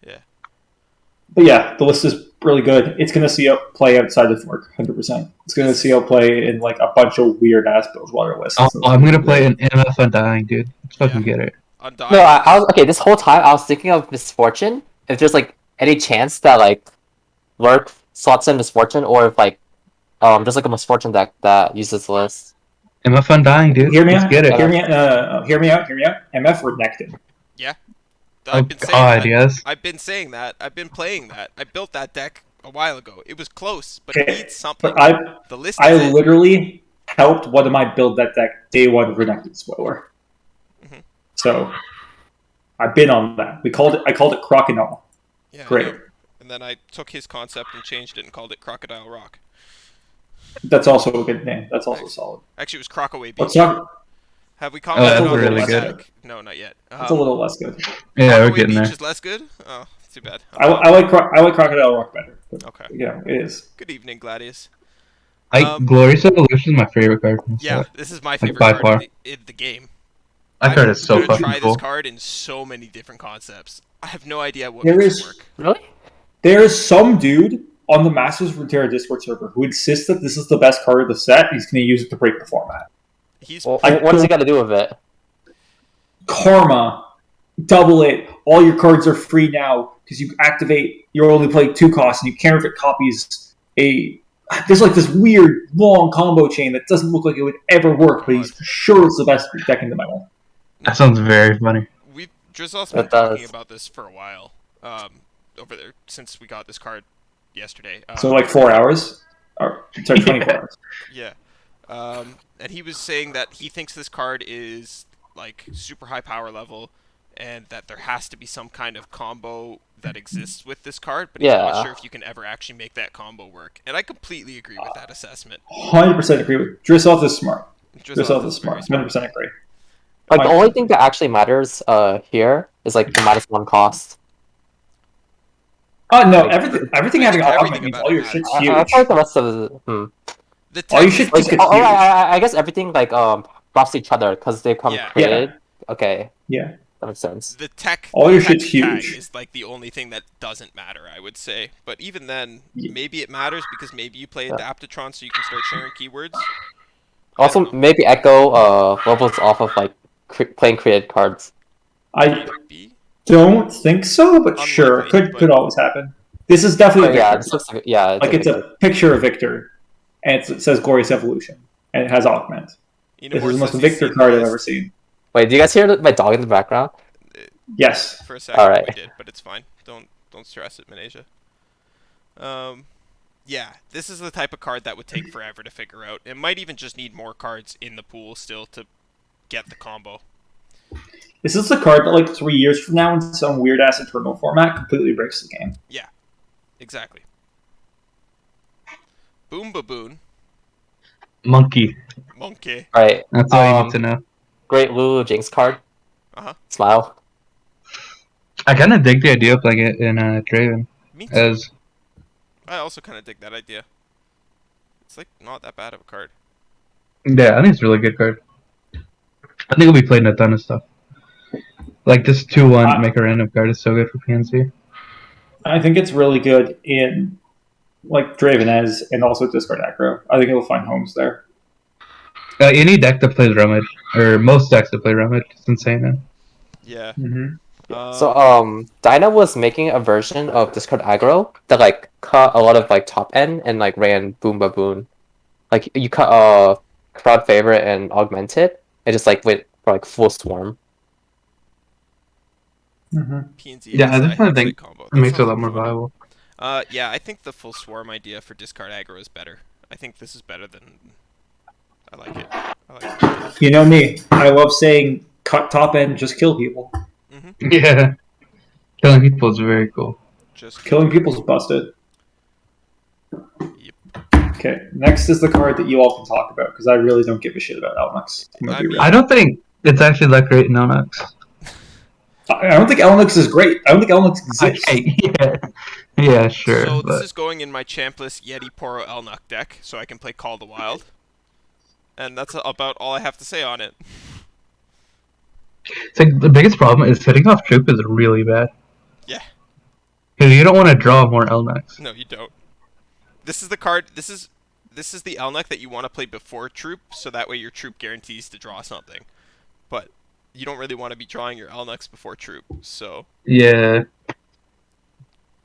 Yeah. But yeah, the list is really good. It's going to see it play outside of fork, 100%. It's going to see it play in like a bunch of weird ass Bilgewater lists. I'm gonna play an MF Undying, dude. Let's fucking get it. Undying. No, I was okay. This whole time I was thinking of Misfortune. If there's like any chance that like Lurk slots in Misfortune, or if like there's like a Misfortune deck that uses the list. MF Undying, dude. Hear me Let's out. get it. Hear me out. Hear me out. MF Renekton. Oh I've been saying god, that. yes. I've been saying that. I've been playing that. I built that deck a while ago. It was close, but Okay, it needs something. But The list I is it. literally helped one of my build that deck day one Renekton spoiler. Mhm. So I've been on that. I called it Crocodile. Yeah, I Great. know. And then I took his concept and changed it and called it Crocodile Rock. That's also a good name. That's also solid. Actually, it was Crockaway Let's Beach. talk. Have we Oh, commented that's on really the good. deck? No, not yet. It's a little less good. Yeah, we're Crockaway getting Beach there. is less good? Oh, too bad. I like Crocodile Rock better. But, Okay. yeah, it is. Good evening, Gladius. Glorious Evolution is my favorite card from the Yeah, set. this is my Like, favorite by card far. in the game. That card is so I'm gonna fucking try cool. this card in so many different concepts. I have no idea what There makes is- it work. Really? There is some dude on the Masters of Runeterra Discord server who insists that this is the best card of the set. He's going to use it to break the format. He's Well, I what does he don't- got to do with it? Karma, double it. All your cards are free now because you activate. You only play 2 costs, and you can't if it copies a. There's like this weird long combo chain that doesn't look like it would ever work, but he's sure it's the best deck in the metal. That sounds very funny. Drizzle's been It does. talking about this for a while. Over there since we got this card yesterday. So like 4 hours, or sorry, 24 hours. Yeah. And he was saying that he thinks this card is like super high power level and that there has to be some kind of combo that exists with this card, but he's not Yeah. sure if you can ever actually make that combo work. And I completely agree with that assessment. 100% agree with Drizzle is smart. Drizzle is very smart. 100% agree. Like the Fine. only thing that actually matters here is like the -1 cost. Oh no, everything having Everything augment means about all your it shit's I huge. feel like the rest of the The All you text- should like, just get oh, huge. I guess everything like buffs each other because they come Yeah. created. Okay, Yeah. that makes sense. the tech All the your tech shit's tag huge. is like the only thing that doesn't matter, I would say. But even then, Yeah. maybe it matters because maybe you play Yeah. Adaptatron so you can start sharing keywords. Also, don't know. maybe Echo levels off of like playing created cards. I Maybe. don't think so, but sure, Unlikely, could always happen. This is definitely a Yeah, Victor. this looks like yeah. Like it's a picture of Victor, and it says Glorious Evolution, and it has augment. This is the most Victor card I've ever seen. Wait, do you guys hear my dog in the background? Yes. For a second, Alright. we did, but it's fine. Don't stress it, Minasia. Yeah, this is the type of card that would take forever to figure out. It might even just need more cards in the pool still to get the combo. This is the card that, like, 3 years from now, in some weird ass eternal format, completely breaks the game. Exactly. Boom baboon. Monkey. Monkey. Right. That's all you need to know. Great Lulu Jinx card. Uh-huh. Smile. I kind of dig the idea of playing it in Draven Me too. as I also kind of dig that idea. It's like not that bad of a card. yeah. I think it's a really good card. I think it'll be played in a ton of stuff. Like this 2/1 make a random card is so good for PNC. I think it's really good in, like, Draven Ez and also Discard Aggro. I think it'll find homes there. Any deck that plays Rummage, or most decks that play Rummage, it's insane. Man. Yeah. Mm-hmm. So Dinah was making a version of Discord Aggro that like cut a lot of like top end and like ran Boom Baboon. Like you cut crowd favorite and augment it, and just like went for like full swarm. Mm-hmm. PNZ Yeah, I is a definitely think combo. It That makes it a sounds lot more fun. viable. Yeah, I think the full swarm idea for discard aggro is better. I think this is better than. I like it. I like it. You know me. I love saying cut top end, just kill people. Yeah, killing people is very cool. Just Killing people is busted. Yep. Okay, next is the card that you all can talk about because I really don't give a shit about Elnux. I don't think it's actually that great in Elnux. I don't think Elnux is great. I don't think Elnux exists. Okay, yeah, sure. So this but... is going in my Champless Yeti Poro Elnuk deck, so I can play Call the Wild. And that's about all I have to say on it. It's like the biggest problem is hitting off Troop is really bad. Yeah. Because you don't want to draw more Elnux. No, you don't. This is the card. This is the Elnuk that you want to play before Troop, so that way your Troop guarantees to draw something. But you don't really want to be drawing your Elnuks before Troop, so... Yeah.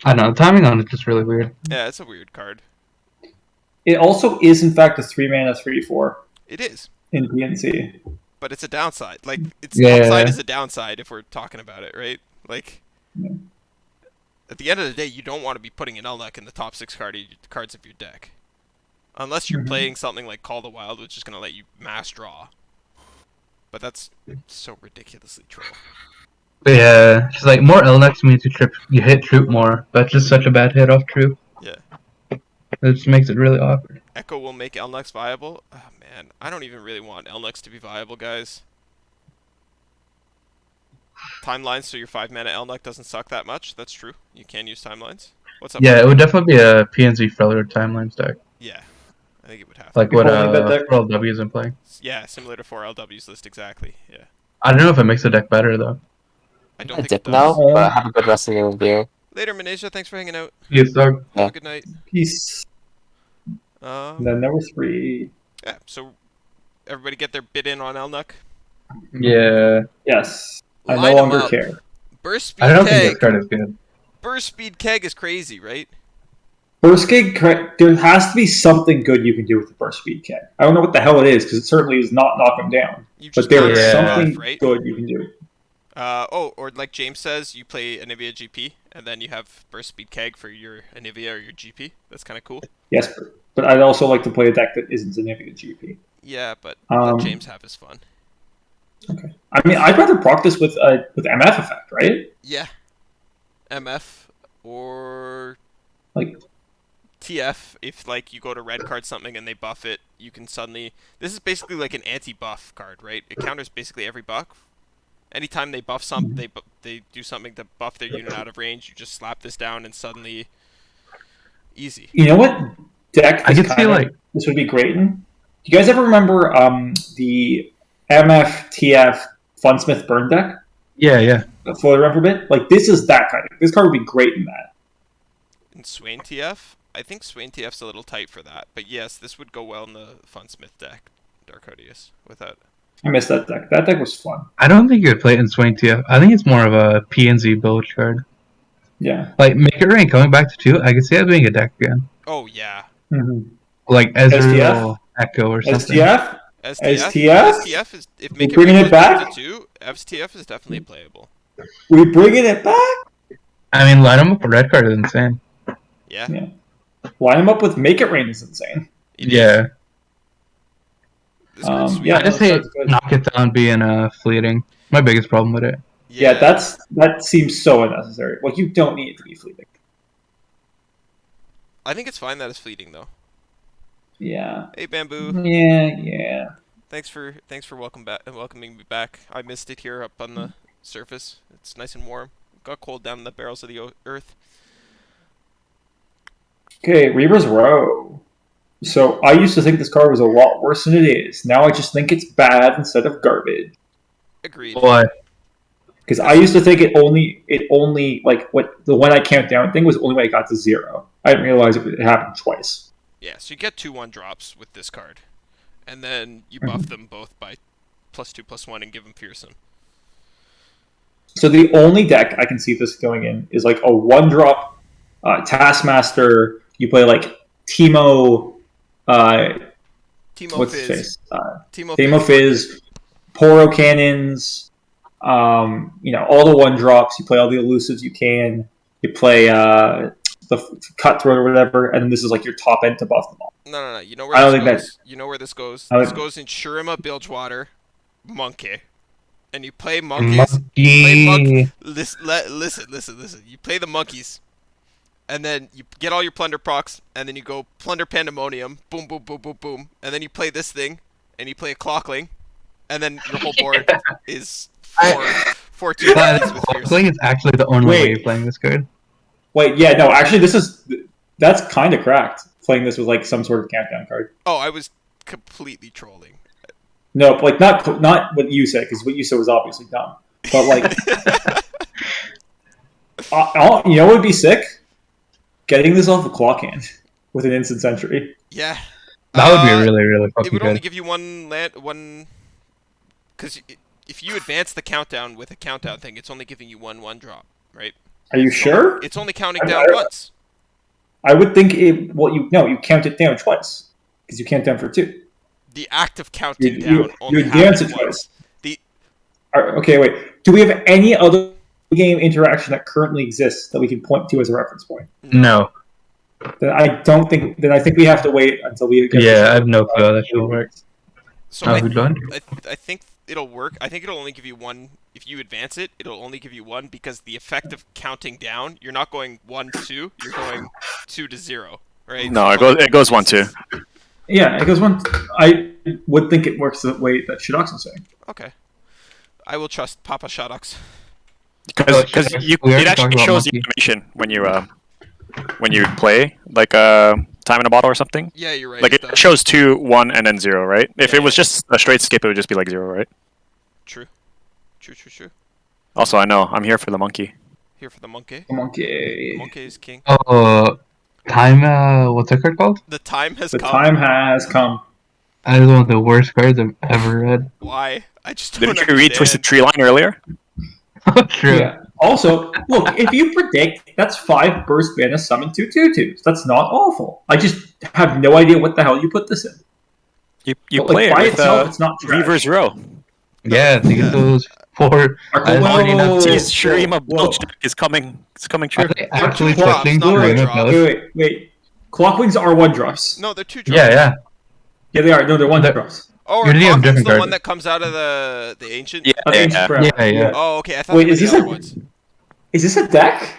I don't know, timing on it's just really weird. Yeah, it's a weird card. It also is, in fact, a 3-mana 3/4 It is. in PNC. But it's a downside. Like, its Yeah. upside is a downside if we're talking about it, right? Like, Yeah. at the end of the day, you don't want to be putting an Elnuk in the top 6 cards of your deck. Unless you're playing something like Call the Wild, which is going to let you mass draw. But that's so ridiculously troll. Yeah, just like more Elnux means you hit Troop more, but it's just such a bad hit off Troop. Yeah. It just makes it really awkward. Echo will make Elnux viable? Oh, man. I don't even really want Elnux to be viable, guys. Timelines, so your 5-mana Elnuk doesn't suck that much. That's true. You can use timelines. What's up? Yeah, it would definitely be a PNZ Feller Timelines deck. Yeah. I think it would have Like If what only that deck- LW is in play. Yeah, similar to 4LW's list, exactly. Yeah. I don't know if it makes the deck better though. I don't I think dip it does. now, but have a good rest of your review. Later, Minasia. Thanks for hanging out. Yes, dog. Yeah. Have a good night. Peace. And then there were 3. Yeah, so everybody get their bid in on Elnuk. Yeah. Yes. I Line no 'em longer up. care. Burst Speed I don't think Keg. this card is good. Burst Speed Keg is crazy, right? Burst Keg, there has to be something good you can do with the Burst Speed Keg. I don't know what the hell it is, because it certainly is not knock him down. You But just there gotta is Yeah. something buff, right? good you can do. Or like James says, you play Anivia GP, and then you have Burst Speed Keg for your Anivia or your GP. That's kind of cool. Yes, but I'd also like to play a deck that isn't Zanivia GP. Yeah, but Um, let James have his fun. Okay. I mean, I'd rather proc this with MF effect, right? Yeah. MF or Like, TF, if like you go to red card something and they buff it, you can suddenly... This is basically like an anti-buff card, right? It counters basically every buff. Anytime they buff something, they do something to buff their unit out of range, you just slap this down and suddenly... Easy. you know what deck I could see like this would be great in? Do you guys ever remember the MF TF Funsmith burn deck? yeah. That floated around for a bit? Like, this is that kind of... This card would be great in that. In Swain TF? I think Swain TF's a little tight for that, but yes, this would go well in the Funsmith deck, Darkodius, without... I missed that deck. That deck was fun. I don't think you would play it in Swain TF. I think it's more of a PNZ build card. Yeah. Like Make It Rain coming back to 2, I could see that being a deck again. Oh, yeah. Mm-hmm. Like STF? Echo or something. STF? STF? STF is... If We're Make It bringing Rain it goes back? down to 2, STF is definitely playable. We bringing it back? I mean, line 'em up with red card is insane. Yeah. Yeah. Line them up with Make It Rain is insane. It is. Yeah. This card's sweet. yeah. I just no, hate that's good. Knock It Down being fleeting. My biggest problem with it. Yeah, that seems so unnecessary. Like, you don't need it to be fleeting. I think it's fine that it's fleeting, though. Yeah. Hey, Bamboo. Yeah. Thanks for welcoming me back. I missed it here up on the surface. It's nice and warm. Got cold down in the barrels of the earth. Okay, Reaver's Row. So, I used to think this card was a lot worse than it is. Now I just think it's bad instead of garbage. Agreed. What? Because I used to think it only like what the when I count down thing was only when I got to 0. I didn't realize it happened twice. Yeah, so you get 2/1 drops with this card, and then you buff them both by +2/+1 and give them fearsome. So the only deck I can see this going in is like a 1-drop Taskmaster. You play like Teemo, Teemo what's his Fizz. face? Teemo Fizz, Poro Cannons. All the 1-drops. You play all the elusives you can. You play the Cutthroat or whatever, and then this is like your top end to buff them all. No. You know where I don't this think goes? You know where this goes? I This don't- goes in Shurima, Bilgewater, Monkey. And you play monkeys. Monkey. Listen. You play the monkeys. and then you get all your plunder procs, and then you go plunder pandemonium, boom, boom, boom, boom, boom, and then you play this thing, and you play a clockling, and then your whole board is four 2/3s with fierce. Clockling is actually the only Wait. way you're playing this card. Wait, yeah, no, actually, that's kind of cracked. Playing this with like some sort of countdown card. Oh, I was completely trolling. No, like not what you said, because what you said was obviously dumb. But like, you know what would be sick? Getting this off a clock hand with an instant sentry. Yeah. That would be really, really fucking It would only good. give you one. Because if you advance the countdown with a countdown thing, it's only giving you one drop, right? Are you sure? It's only counting down once. I would think you count it down twice because you count down for 2. The act of counting You down only advance happens it once. twice. Okay, wait. Do we have any other game interaction that currently exists that we can point to as a reference point? No. Then I don't think. Then I think we have to wait until we get. Yeah, I have no clue how that will work. So Who joined? I think it'll work. I think it'll only give you one. If you advance it, it'll only give you one because the effect of counting down, you're not going 1-2, you're going 2-0, right? No, it goes 1-2. Yeah, it goes one. I would think it works the way that Shadawx is saying. Okay. I will trust Papa Shadawx. Because We already it actually talked about shows the monkey. animation when you play, like time in a bottle or something. Yeah, you're right. Like it does. shows 2, 1, and then 0, right? If Yeah, it was just a straight skip, it would just be like 0, right? True. Also, I know I'm here for the monkey. Here for the monkey. Monkey. Monkey is king. Oh, time. What's that card called? The time has The come. time has come. That is one of the worst cards I've ever read. Why? I just don't Didn't you read Twisted understand. Tree Line earlier? True. Yeah. Also, look, if you predict that's 5 burst mana summon 2 2/2s. That's not awful. I just have no idea what the hell you put this in. You But, play like, by it with itself, it's not trash. Reaver's Row. Yeah, to get those 4. I already know. Whoa. His Shurima Whoa. Belch deck is coming. It's coming true. Are they actually two drops, pushing not one Shurima drop. Belch? Wait. Clockwings are 1 drops. No, they're 2 drops. Yeah. Yeah, they are. No, they're 1 They're- drops. Oh, You're thinking of Clocking's different the cards. one that comes out of the ancient. Yeah, That's ancient Crown. Yeah. Oh, okay. I thought Wait, they were is the this other a- ones. Is this a deck?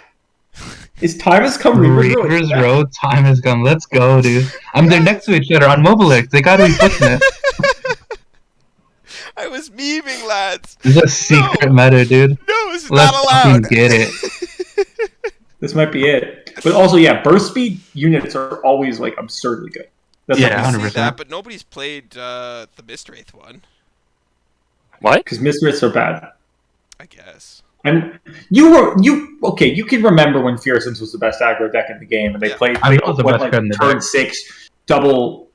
Is Time Has Come Reaver's Row? Reaver's Road, time has come. Let's go, dude. They're next to each other on Mobilex. They gotta be pushing it. I was memeing, lads. This is a secret meta, dude. No, it's Let's not fucking allowed. get it. This might be it. But also, yeah, burst speed units are always like absurdly good. That's Yeah, I see 100%. that, but nobody's played the Mistwraith one, What? because Misfits are bad. I guess. And you can remember when Fearsons was the best aggro deck in the game, and they Yeah. played I know it was the what, best card in the turn deck. 6 double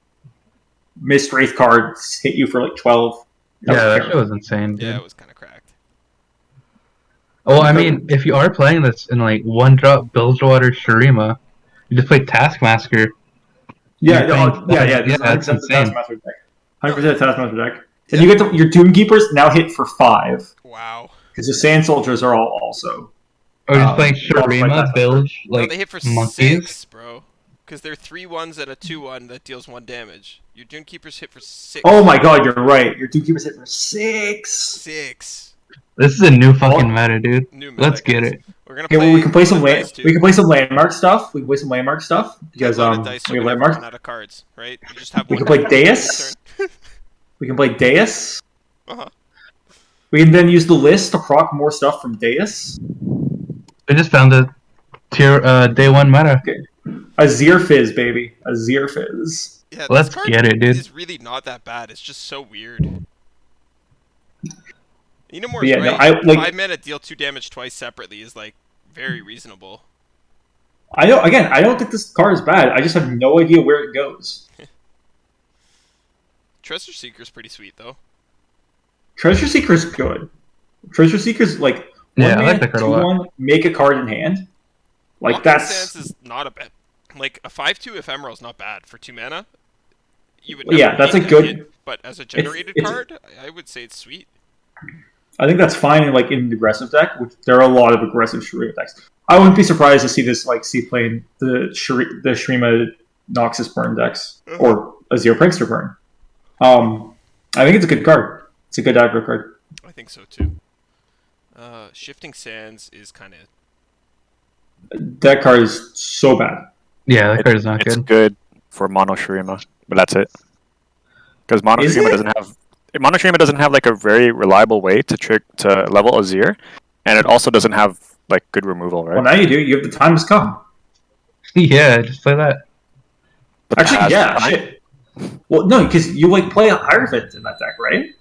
Mistwraith cards hit you for like 12. That was Yeah, that terrible. shit was insane, dude. Yeah, it was kind of cracked. Well, I mean, if you are playing this in like 1-drop Bilgewater Shurima, you just play Taskmaster. Yeah, You're no, playing- yeah, yeah, that's 100% the insane. Taskmaster deck. 100% Taskmaster deck. And you get your Doomkeepers now hit for 5 Wow. because the Sand Soldiers are all also. Or just playing Shurima, Shurima, Bilge, No, like they hit for monkeys. 6, bro. Because they're 3 1s and a 2-1 that deals 1 damage. Your Doomkeepers hit for 6. Oh my god, you're right. Your Doomkeepers hit for 6. 6. This is a new fucking meta, dude. New Let's meta, get guys. it. We're gonna Okay, play. well, we can play some the dice, too. we can play some landmark stuff. We can play some landmark stuff because Play the dice so we have we never landmarks. run out of cards, right? You just have We one can play card per Deus. turn. We can play Deus. Uh-huh. We can then use the list to proc more stuff from Deus. We just found a day 1 meta. Azir Fizz, baby. Azir Fizz. Yeah, Let's this card get it, dude. is really not that bad. It's just so weird. Enomor's Yeah, right. no, I, like- 5 mana deal 2 damage twice separately is like very reasonable. I don't think this card is bad. I just have no idea where it goes. Treasure Seeker's pretty sweet though. Treasure Seeker's good. Treasure Seeker's like Yeah, I 1 like mana, that card a lot. 2/1, make a card in hand. Like Walking that's Stance is not a bad. Like a 5/2 ephemeral is not bad for 2 mana. You would Yeah, never that's need a that good- hit, but as a generated it's- card, I would say it's sweet. I think that's fine in like in an aggressive deck, which there are a lot of aggressive Shurima decks. I wouldn't be surprised to see this like playing the Shurima Noxus burn decks or Azir Prankster burn. I think it's a good card. It's a good aggro card. I think so too. Shifting Sands is kind of That card is so bad. Yeah, that card is not It's good. good for Mono Shurima, but that's it. Because Mono Is Shurima it? doesn't have like a very reliable way to level Azir, and it also doesn't have like good removal, right? Well, now you do. You have the time has come. Yeah, just play that. But Actually, has yeah, time? shit. Well, no, because you like play Hierophant in that deck, right?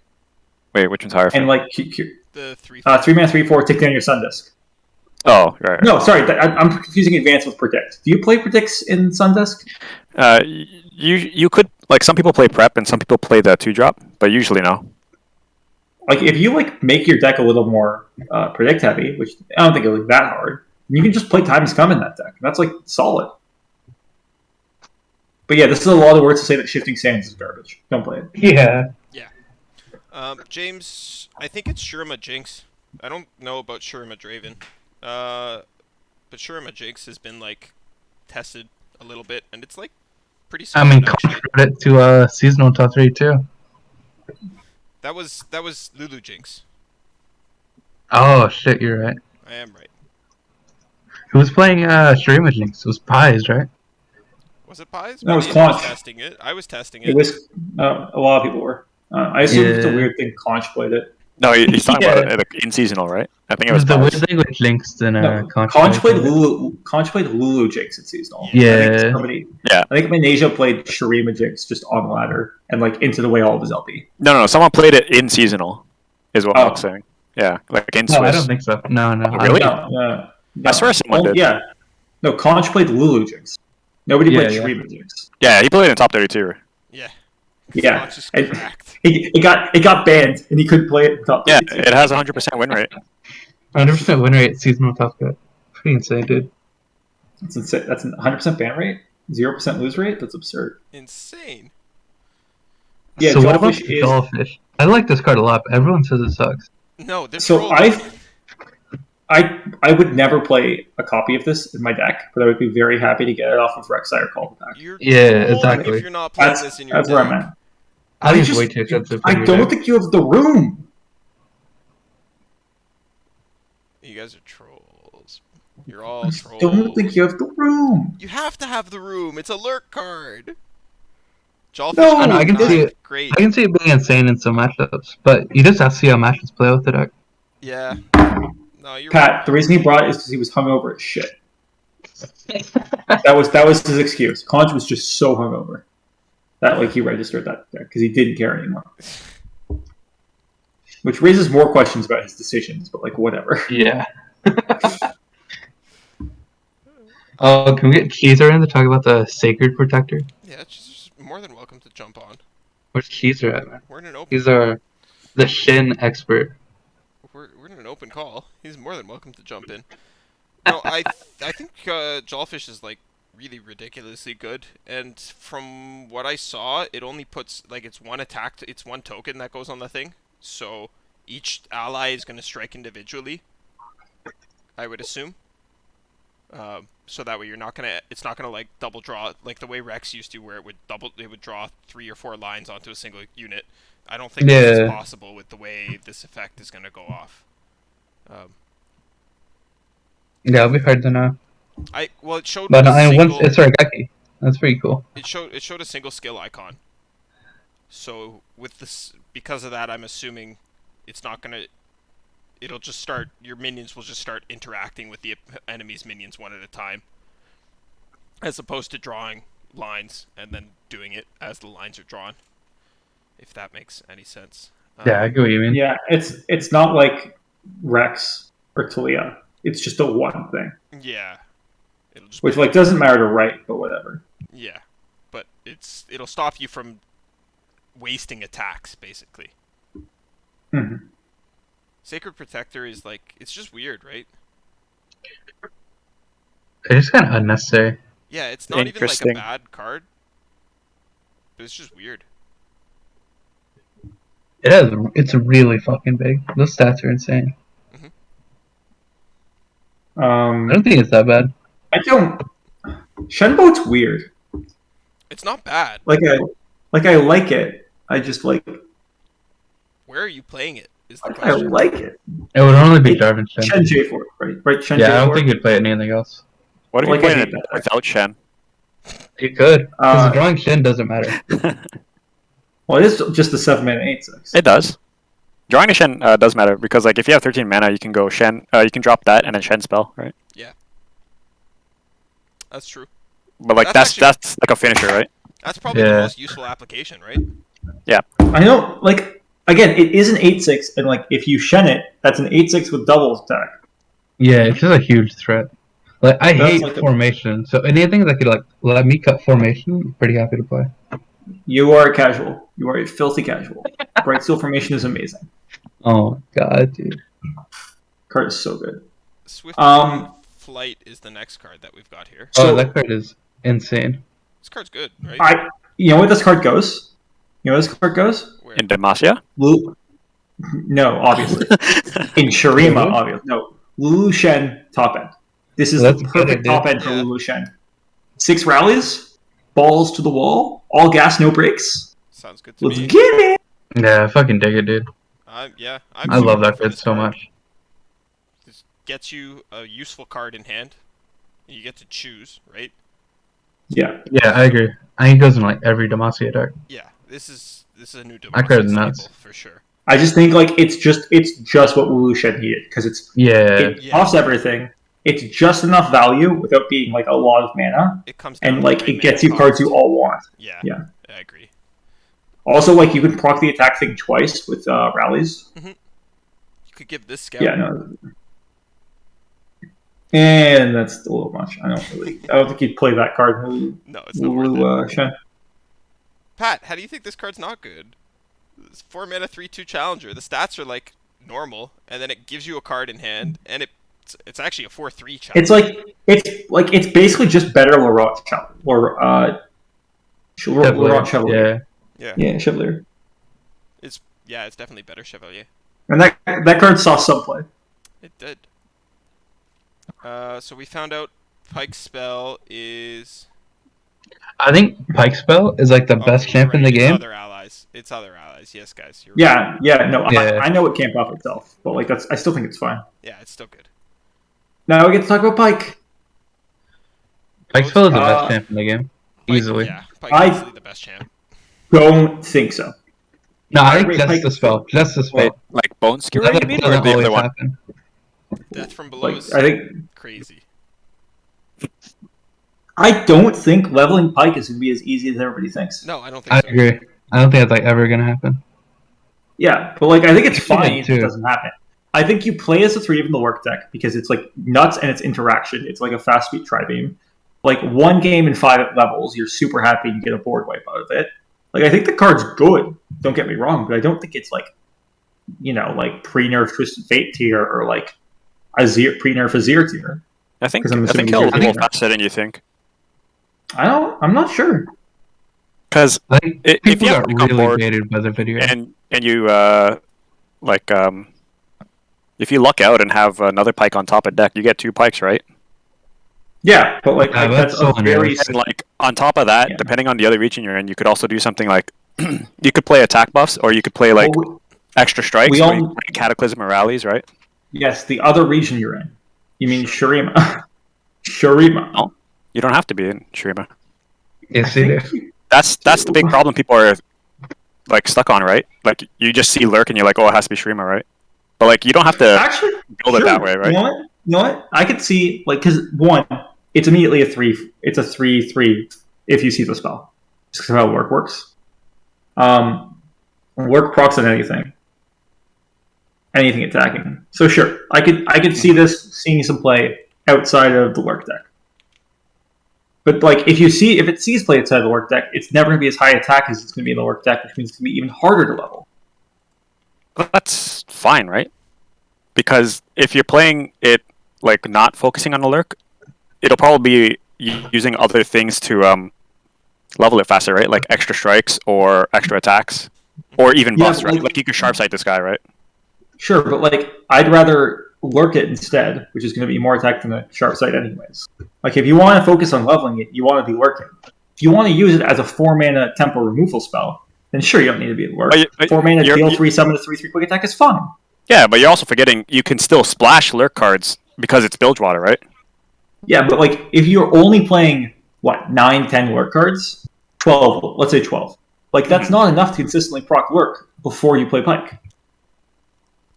Wait, which one's higher? And like The 3 3-mana 3/4, take down your Sundisk. Oh, right. No, sorry, I'm confusing Advance with Predict. Do you play Predicts in Sundisk? You could like some people play prep and some people play the 2-drop, but usually no. Like if you like make your deck a little more Predict heavy, which I don't think it'll be that hard, you can just play Time Has Come in that deck. That's like solid. But yeah, this is a lot of words to say that Shifting Sands is garbage. Don't play it. Yeah. James, I think it's Shurima Jinx. I don't know about Shurima Draven. But Shurima Jinx has been like tested a little bit, and it's like pretty I solid mean, actually. convert it to seasonal top 3 too. That was Lulu Jinx. Oh shit, you're right. I am right. Who was playing Shurima Jinx? It was Pies, right? Was it Pies? No, it was Maybe I was Conch. testing it. I was testing It it. was a lot of people were. I assume it's a Yeah. weird thing. Conch played it. No, he's talking Yeah. about it in seasonal, right? I think It it was was the weird Pies. thing with Jinx and No, Conch. Conch played Lulu. Conch played Lulu Jinx at seasonal. Yeah. I think somebody. Yeah. I think Minasia played Shurima Jinx just on ladder and like into the way all of his LP. No, someone played it in seasonal, is what Oh. Mark's saying. Yeah, like in No, Swiss. I don't think so. No. Oh, really? No. I swear someone did. Yeah. No, Conch played Lulu Jinx. Nobody played Yeah. Shurima Jinx. Yeah, he played in top 32. Yeah. Yeah. Conch is And- cracked. It got banned and he couldn't play it. In top Yeah, 32. it has 100% win rate. 100% win rate seasonal top cut. Pretty insane, dude. That's insane. That's an 100% ban rate, 0% lose rate. That's absurd. Insane. Yeah, so what about Jawfish the is. Jawfish? I like this card a lot, but everyone says it sucks. No, they're So trolling. I would never play a copy of this in my deck, but I would be very happy to get it off of Rek'Sai or Call Back. You're Yeah, trolling exactly. if you're not playing That's this in your that's deck. where I'm at. I think it's just- way too expensive. For I your don't deck. think you have the room. You guys are trolls. You're all trolls. Don't think you have the room. You have to have the room. It's a lurk card. Jawfish No, card I can is see not it. great. I can see it being insane in some matchups, but you just have to see how matchups play with the deck. Yeah. No, you're Pat, the reason he brought it is because he was hungover as shit. That was his excuse. Conch was just so hungover that like he registered that because he didn't care anymore. Which raises more questions about his decisions, but like whatever. Yeah. Oh, can we get Cheezer in to talk about the Sacred Protector? Yeah, she's more than welcome to jump on. Where's Cheezer at, man? We're in an open. He's the Shin expert. We're in an open call. He's more than welcome to jump in. No, I think Jawfish is like really ridiculously good, and from what I saw, it only puts like it's one attack, it's one token that goes on the thing. So each ally is going to strike individually. I would assume. So that way it's not gonna like double draw like the way Rex used to, where it would draw 3 or 4 lines onto a single unit. I don't think this is possible with the way this effect is gonna go off. Yeah, it'll be hard to know. It showed. But a I mean, single, it's Regeki. That's pretty cool. it showed a single skill icon. So with this, because of that, I'm assuming it's not gonna. It'll just start. Your minions will just start interacting with the enemy's minions one at a time, as opposed to drawing lines and then doing it as the lines are drawn. If that makes any sense. Yeah, I get what you mean. Yeah, it's not like Rex or Talia. It's just a one thing, Yeah. It'll just which like doesn't matter to write, but whatever. Yeah, but it'll stop you from wasting attacks, basically. Mhm. Sacred Protector is like, it's just weird, right? It's kind of unnecessary. Yeah, it's not even like a Interesting. bad card, but it's just weird. It's really fucking big. Those stats are insane. I don't think it's that bad. I don't. Shenboat's weird. It's not bad. I like it. I just like. Where are you playing it? Is the I question. like it. It would only be Darvin Shin. Shen J4, right? Right, Shen Yeah, I J4. don't think you'd play anything else. What if you Like, I play hate it that. without Shen? You could, because Uh, drawing Shin doesn't matter. Well, it is just a 7-mana 8/6. It does. Drawing a Shen does matter because like if you have 13 mana, you can go Shen. You can drop that and then Shen spell, right? That's true. But like That's that's like a finisher, right? That's probably the Yeah. most useful application, right? I know, like, again, it is an 8/6, and like if you Shen it, that's an 8/6 with double attack. Yeah, it's just a huge threat. Like I That's hate like a- formation, so anything that could like let me cut formation, I'm pretty happy to play. You are a casual. You are a filthy casual. Bright Steel Formation is amazing. Oh god, dude. Card is so good. Swift Flight is the next card that we've got here. So- Oh, that card is insane. This card's good, right? You know where this card goes? You know where this card goes? Where? In Demacia? No, obviously. In Shurima, obviously. No. Lulu Shen top end. This is That's the a good perfect idea. top end for Yeah. Lulu Shen. 6 rallies, balls to the wall, all gas, no brakes. Sounds good to Let's me. get it! Yeah, I fucking dig it, dude. I'm I love super that for card this so card. much. This gets you a useful card in hand. You get to choose, right? Yeah. Yeah, I agree. I think it goes in like every Demacia deck. Yeah, this is a new That card's Demacia nuts. staple for sure. I just think like it's just what Lulu Shen needed because Yeah. it costs everything. It's just enough value without being like a lot of mana, It comes down and to like the it gets mana you cards you cost. all want. Yeah, Yeah. I agree. Also, like you can proc the attack thing twice with rallies. You could give this scout. Yeah, no. And that's a little much. I don't think you'd play that card. No, it's not worth it. Lulu Shen. Pat, how do you think this card's not good? It's 4 mana 3/2 challenger. The stats are like normal, and then it gives you a card in hand, and it's actually a 4/3 challenger. It's basically just better Laurent Chevalier. Chevalier. Yeah. Yeah, Chevalier. It's definitely better Chevalier. And that card saw some play. It did. So we found out Pike's spell is I think Pike spell is like the best champ in the It's game. other allies. It's other allies. Yes, guys. You're Yeah, no, Yeah. I know it can't buff itself, but like I still think it's fine. Right. Yeah, it's still good. Now we get to talk about Pike. Pike spell is the Uh, best champ in the game. Pike, Easily. Yeah, Pike I- is easily the best champ. Don't think so. No, I think Wait, just Pike- the spell. Just the spell. Wait, like Bone Skewer, That you mean, or doesn't the always other one? happen. Death from below Like is I think crazy. I don't think leveling Pike is going to be as easy as everybody thinks. No, I don't think I so. agree. I don't think that's like ever gonna happen. Yeah, but like I think it's Yeah, fine if too. it doesn't happen. I think you play as a 3 in the work deck because it's like nuts and it's interaction. It's like a fast speed tri-beam. Like one game in 5 at levels, you're super happy and you get a board wipe out of it. Like I think the card's good. Don't get me wrong, but I don't think it's like, like pre-nerf Twisted Fate tier or like Azir pre-nerf Azir tier. I think 'Cause I'm I assuming think he'll you're level doing faster than you think. I'm not sure. Because I think If people you have got Pike on really board baited by the video. and you if you luck out and have another Pike on top of deck, you get 2 Pikes, right? Yeah, but like, Yeah, that's that's a so very nice. And like on top of that, Yeah. depending on the other region you're in, you could also do something like you could play attack buffs, or you could play like Well, extra strikes, we or all- you could play Cataclysm or rallies, right? yes, the other region you're in. You mean Shurima? Shurima. Oh. You don't have to be in Shurima. Yes, you do. That's the big problem people are like stuck on, right? Like you just see Lurk and you're like, oh, it has to be Shurima, right? But like you don't have to Actually, build it that way, right? You know what? I could see like because one, it's immediately a 3. It's a 3/3 if you see the spell. Just how work works. Work procs on anything attacking. So sure, I could see this seeing some play outside of the work deck. But like if it sees play outside the work deck, it's never going to be as high attack as it's going to be in the work deck, which means it's going to be even harder to level. That's fine, right? Because if you're playing it like not focusing on the Lurk, it'll probably be using other things to level it faster, right? Like extra strikes or extra attacks, or even Yeah, buffs, right? like- Like you could sharp sight this guy, right? Sure, but like I'd rather lurk it instead, which is going to be more attack than a sharp sight anyways. Like if you want to focus on leveling it, you want to be lurking. If you want to use it as a 4-mana tempo removal spell, then sure you don't need to be at work. But 4-mana you're- deal 3 summon a 3/3 quick attack is fine. Yeah, but you're also forgetting you can still splash Lurk cards because it's Bilgewater, right? Yeah, but like if you're only playing what 9, 10 lurk cards, 12. Let's say 12. Like that's not enough to consistently proc lurk before you play Pike.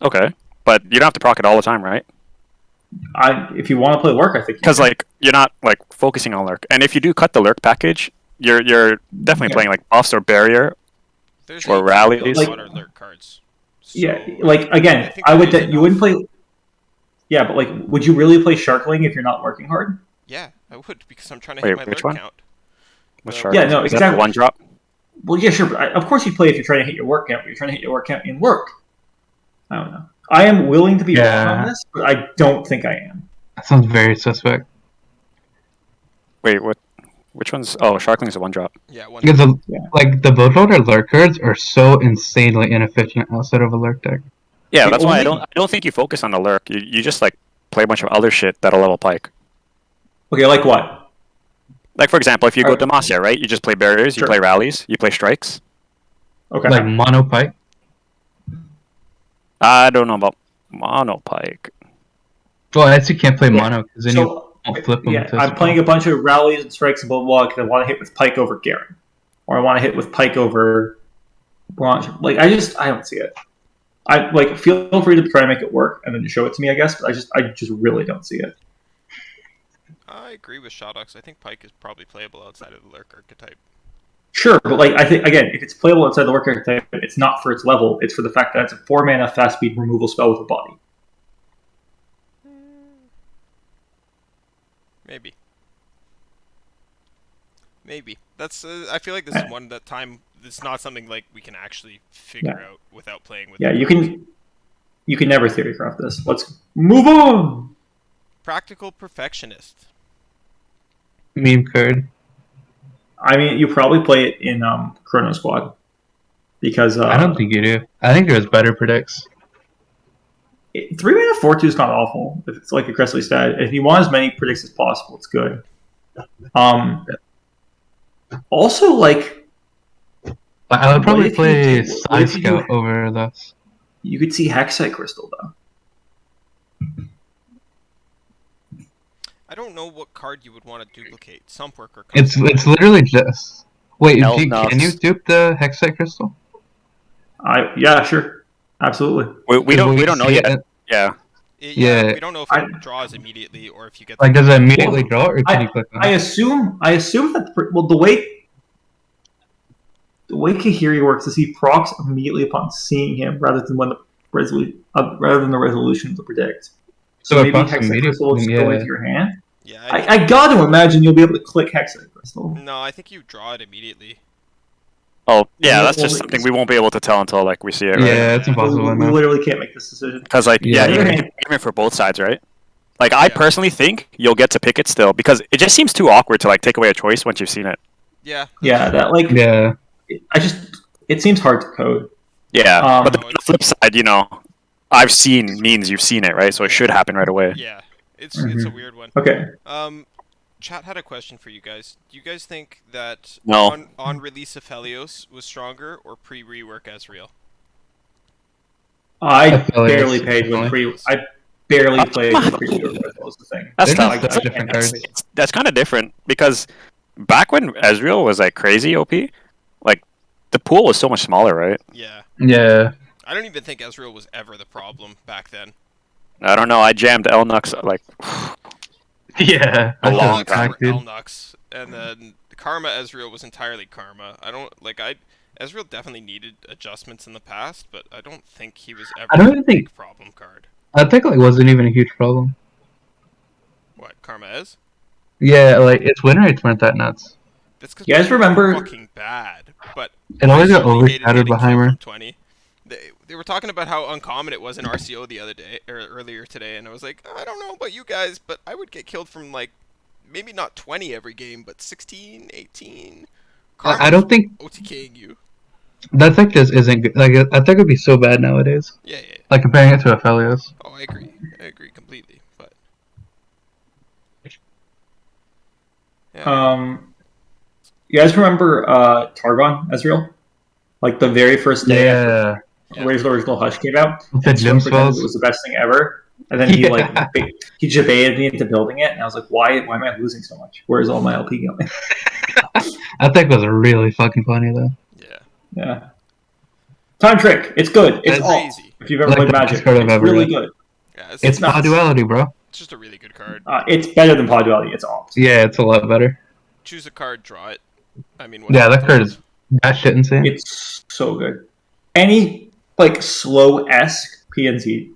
Okay, but you don't have to proc it all the time, right? If you want to play lurk, I think Because like you're not like focusing on lurk, and if you do cut the lurk package, you're definitely playing like buffs or barrier. There's Or 18 rallies. water lurk cards. So, like again, think I that would is you wouldn't enough. play. Yeah, but like, would you really play Sharkling if you're not working hard? Yeah, I would because I'm trying to Wait, hit my which lurk one? count. With The- shark. Yeah, no, Is that exactly. the one drop? Well, yeah, sure. But of course, you play if you're trying to hit your work count. But you're trying to hit your work count in work. I don't know. I am willing to be wrong on this, but I don't think I am. That sounds very suspect. Wait, what? Which one's? Oh, Sharkling's a one drop. Yeah, one. Because Yeah. like the boatloader lurk cards are so insanely inefficient outside of a lurk deck. Yeah, The that's why I only- don't think you focus on the lurk. You just like play a bunch of other shit that'll level Pike. Okay, like what? Like for example, if you go Alright. Demacia, right? You just play barriers, you Sure. play rallies, you play strikes. Okay. Like mono Pike. I don't know about mono Pike. Well, I actually can't play Yeah. mono because then you So, won't flip them. yeah, to I'm playing a bunch of rallies and strikes and blah blah blah because I want to hit with Pike over Garen, or I want to hit with Pike over Blanche. Like I don't see it. I like feel free to try to make it work and then show it to me, I guess. But I just really don't see it. I agree with Shadawx. I think Pike is probably playable outside of the lurk archetype. Sure, but like I think again, if it's playable outside the work archetype, it's not for its level. It's for the fact that it's a 4-mana fast speed removal spell with a body. Maybe. Maybe. That's. I feel like this is one that time. It's not something like we can actually figure out without playing with. Yeah, the you cards. can never theorycraft this. Let's move on. Practical perfectionist. meme card. I mean, you probably play it in Chrono Squad because I don't think you do. I think there's better predicts. 3-mana 4/2 is not awful. If it's like a Cressley stat, if you want as many predicts as possible, it's good. Also, like But I would What probably if you play do- what Side if you do- Scout over this. you could see Hexite Crystal though. I don't know what card you would want to duplicate. Sumpwork or It's Custom. literally just. Wait, Elf can Nuts. you dupe the Hexite Crystal? Yeah, sure, absolutely. We don't know see yet. it? Yeah. Yeah. We don't know if I- it draws immediately or if you get. Like, does it immediately Well, draw, or can you click on I it? assume that the way Kahiri works is he procs immediately upon seeing him rather than when the resolution to predict. So So it maybe procs Hexite immediately, Crystal will just go yeah. into your hand. Yeah. I got to imagine you'll be able to click Hexite Crystal. No, I think you draw it immediately. Oh, yeah. That's Well, just something we won't be able to tell until like we see it, right? Yeah, it's impossible. We man. literally can't make this decision. Because like Yeah. you can game it for both sides, right? Like I personally think you'll get to pick it still because it just seems too awkward to like take away a choice once you've seen it. Yeah. Yeah, that like Yeah. it seems hard to code. Yeah, but No, on the flip side, I've seen means you've seen it, right? So it should happen right away. Yeah. It's a weird one. Okay. Chat had a question for you guys. Do you guys think that No. on release of Helios was stronger or pre-rework Azrael? I feel like barely it's paid with definitely- I barely played with pre-order. That was the thing. That's They're tough. just such different cards. That's kind of different because back when Ezreal was like crazy OP, like the pool was so much smaller, right? Yeah. Yeah. I don't even think Ezreal was ever the problem back then. I don't know. I jammed Elnux like Yeah. A That's long a time. fact, dude. Elnux, and then Karma Ezreal was entirely Karma. I don't like Ezreal definitely needed adjustments in the past, but I don't think he was ever I don't a even big think- problem card. I think like wasn't even a huge problem. What Karma is? Yeah, like its win rates weren't that nuts. That's because You guys remember- fucking bad, but It always got I hated overshadowed getting by killed Heimer. from 20. They were talking about how uncommon it was in RCO the other day or earlier today, and I was like, I don't know about you guys, but I would get killed from like maybe not 20 every game, but 16, 18. I don't think OTKing you. that deck just isn't good. Like I think it'd be so bad nowadays. Yeah. Like comparing it to Aphelios. Oh, I agree. I agree completely. But yeah, You guys remember Targon Ezreal? Like the very first day after Yeah. the original Hush came out? With the and gym Swift pretended spells. it was the best thing ever. And then he he debated me into building it, and I was like, why am I losing so much? Where's all my LP going? That deck was really fucking funny though. Yeah. Yeah. Time Trick. It's good. It's It's alt. crazy. If you've ever Like played the best Magic, card I've it's ever really read. good. Yeah, It's nuts. Pod Duality, bro. It's just a really good card. It's better than Pod Duality. It's alt. Yeah, it's a lot better. Choose a card, draw it. I mean, Yeah, whatever that card is that shit insane. It's so good. Any like slow-esque PNZ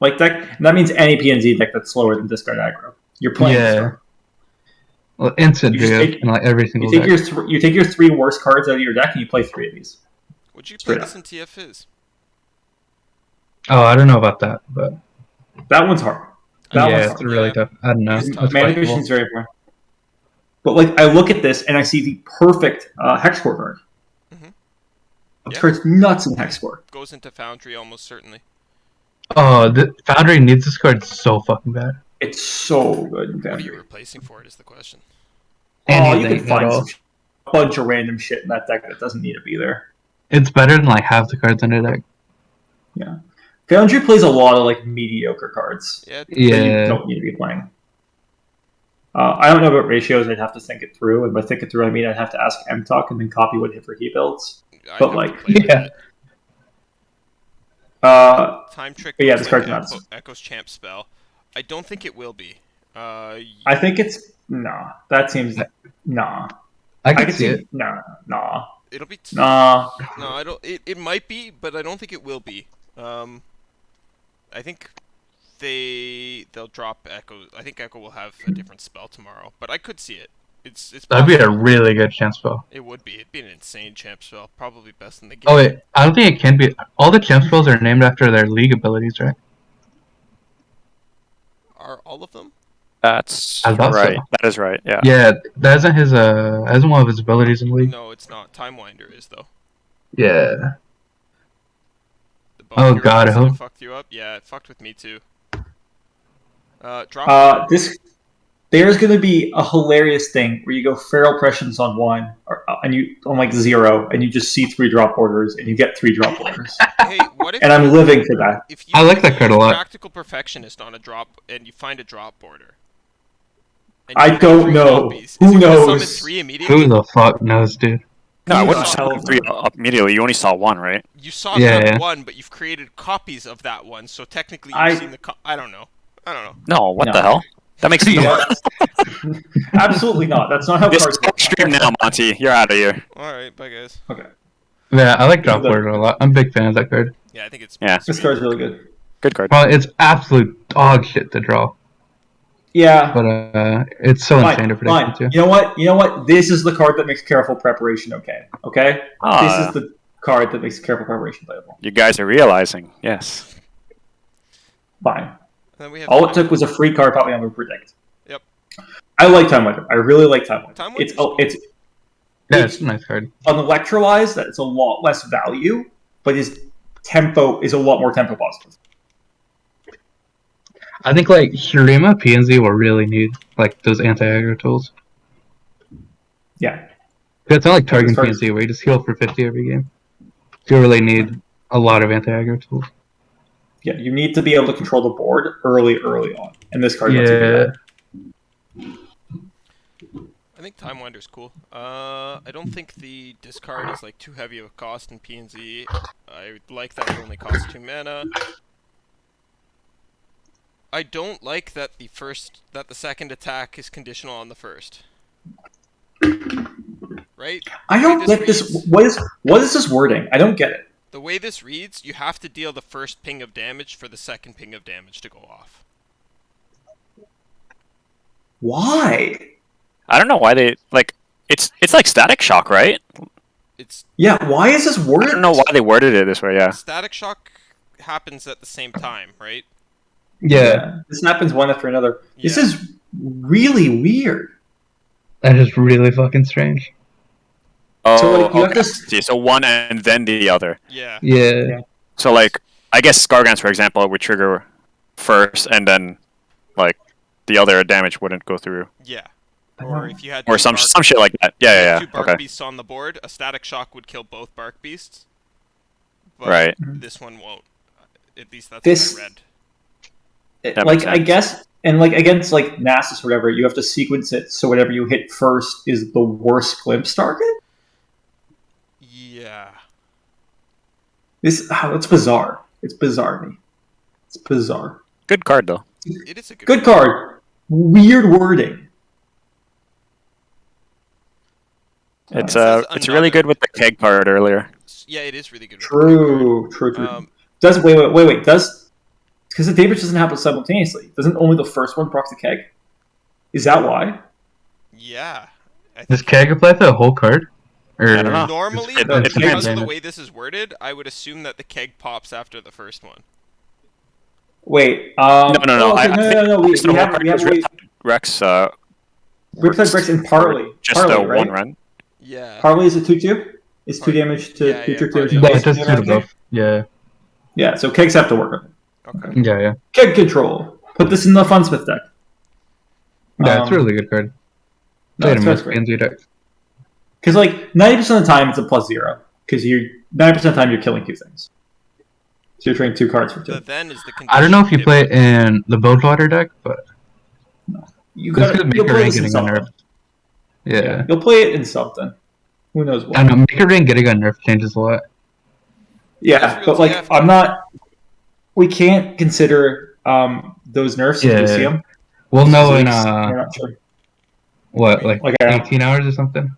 like deck, and that means any PNZ deck that's slower than discard aggro. You're playing this card. Well, instant You just drift take- in like every single You take deck. you take your 3 worst cards out of your deck and you play 3 of these. Would you play Straight this in TF Fizz? Oh, I don't know about that, but That one's hard. That yeah, one's it's hard. really tough. I don't know. It's It's tough. Mana quite vision cool. is very important. But like, I look at this and I see the perfect hex core card. Mhm. This Yeah. card's nuts in hex core. Goes into Foundry almost certainly. Oh, the Foundry needs this card so fucking bad. It's so good in What are you Foundry. replacing for it is the question. Oh, you Anything can at find all. a bunch of random shit in that deck that doesn't need to be there. It's better than like half the cards in the deck. Foundry plays a lot of like mediocre cards Yeah, that you Yeah. don't need to be playing. I don't know about ratios. I'd have to think it through, and by think it through, I mean I'd have to ask MTalk and then copy what he builds. I'd But, have like, to play with yeah. it. Time Trick. but yeah, looks this card's like nuts. Echo's Champ spell. I don't think it will be. I think it's nah. That seems nah. I can see it. Nah. it'll be. Nah. No, I don't. It might be, but I don't think it will be. I think they'll drop Echo. I think Echo will have a different spell tomorrow, but I could see it. It's That'd be a possible. really good chance spell. It would be. It'd be an insane champ spell. Probably best in the game. Oh wait, I don't think it can be. All the champ spells are named after their league abilities, right? Are all of them? That's I thought so. right. That is right. Yeah. Yeah, that isn't his. That isn't one of his abilities in league. No, it's not. Timewinder is though. Yeah. The Oh, Hero God, I incident hope- fucked you up. Yeah, it fucked with me too. Drop. There's gonna be a hilarious thing where you go feral prescience on 1 and you on like 0 and you just see 3 drop orders and you get 3 drop orders. Hey, what if? And I'm living for that. If you I like that card a lot. Practical Perfectionist on a drop, and you find a drop border. And I you have don't 3 know. copies. Who Is he gonna knows? Summon 3 immediately. Who the fuck knows, dude? No, I Yeah. wouldn't sell 3 up immediately. You only saw 1, right? You saw Yeah, that yeah. one, but you've created copies of that one, so technically you've I- seen the. I don't know. No. What No. the hell? That makes no Yeah. Absolutely not. That's not how This cards work. stream now, Monty. You're out of here. All right, bye guys. Yeah, I like drop order a lot. I'm a big fan of that card. Yeah, I think it's. Yeah. This card's really good. Good card. Well, it's absolute dog shit to draw, Yeah. but it's so insane to Fine. predict too. You know what? This is the card that makes careful preparation okay. Okay? Ah, This is the card that makes careful preparation playable. you guys are realizing. Yes. Fine. And then we have. All it took was a free card probably on the predict. Yep. I like Time Winder. I really like Time Winder. Time It's Winder's it's Yeah, it's a nice card. on electrolyze that it's a lot less value, but his tempo is a lot more tempo positive. I think like Shurima PNZ will really need like those anti-aggro tools. Yeah. It's not like targeting As far as- PNZ where you just heal for 50 every game. You really need a lot of anti-aggro tools. Yeah, you need to be able to control the board early on. And this card lets you do Yeah. that. I think Time Winder's cool. I don't think the discard is like too heavy of a cost in PNZ. I like that it only costs 2 mana. I don't like that the second attack is conditional on the first. Right? I The way don't get this. reads- What is this wording? I don't get it. The way this reads, you have to deal the first ping of damage for the second ping of damage to go off. Why? I don't know why they like. It's like Static Shock, right? It's Yeah, why is this I worded? don't know why they worded it this way. Yeah. Static Shock happens at the same time, right? Yeah, This happens one after another. This Yeah. is really weird. that is really fucking strange. Oh, So, like, you have okay. to- See, so one and then the other. Yeah. Yeah. So like, I guess Scargans, for example, would trigger first, and then like the other damage wouldn't go through, Yeah. Or if you had or two some bark- shit like that. Yeah, if you yeah, had two yeah. bark Okay. beasts on the board, a static shock would kill both bark beasts. But Right. this one won't. At least that's This- what I read. That like makes I sense. guess, and like against like Nasus or whatever, you have to sequence it so whatever you hit first is the worst glimpse target. Yeah. That's bizarre. It's bizarre to me. It's bizarre. Good card though. It is a Good card. Weird wording. It's says it's really good with the keg card earlier. Yeah, it is really good. with the keg True. card. Does wait. Does because the damage doesn't happen simultaneously? Doesn't only the first one proc the keg? Is that why? Yeah. I Does think Keg apply to the whole card? Or I don't know. normally, It but depends. because of the way this is worded, I would assume that the keg pops after the first one. Wait. No. Okay, no. We the whole have card we have is Rex. Riptide Rex and Parley. Just Parley, a right? one run. Yeah. Parley is a 2/2. It's 2 damage to Yeah, future Parley. damage. yeah, it does 2 to both. Yeah. Yeah, so kegs have to work on it. Okay. Yeah. Keg control. Put this in the Funsmith deck. Yeah, it's a really good card. No, Play it it's in most great. PNZ decks. Because like 90% of the time it's a +0. Because you're 90% of the time you're killing 2 things. So you're trading 2 cards for 2. The then is the I don't know if you condition play it in the Boatwater deck, but You this got could make you'll a play rain this in getting something. unnerved. Yeah. You'll play it in something. Who knows what? I don't know, make a rain getting unnerved changes a lot. Yeah, but like Yeah. I'm not. We can't consider those nerfs if we see them. We'll know in We're not sure. what, like Like, 18 hours or something?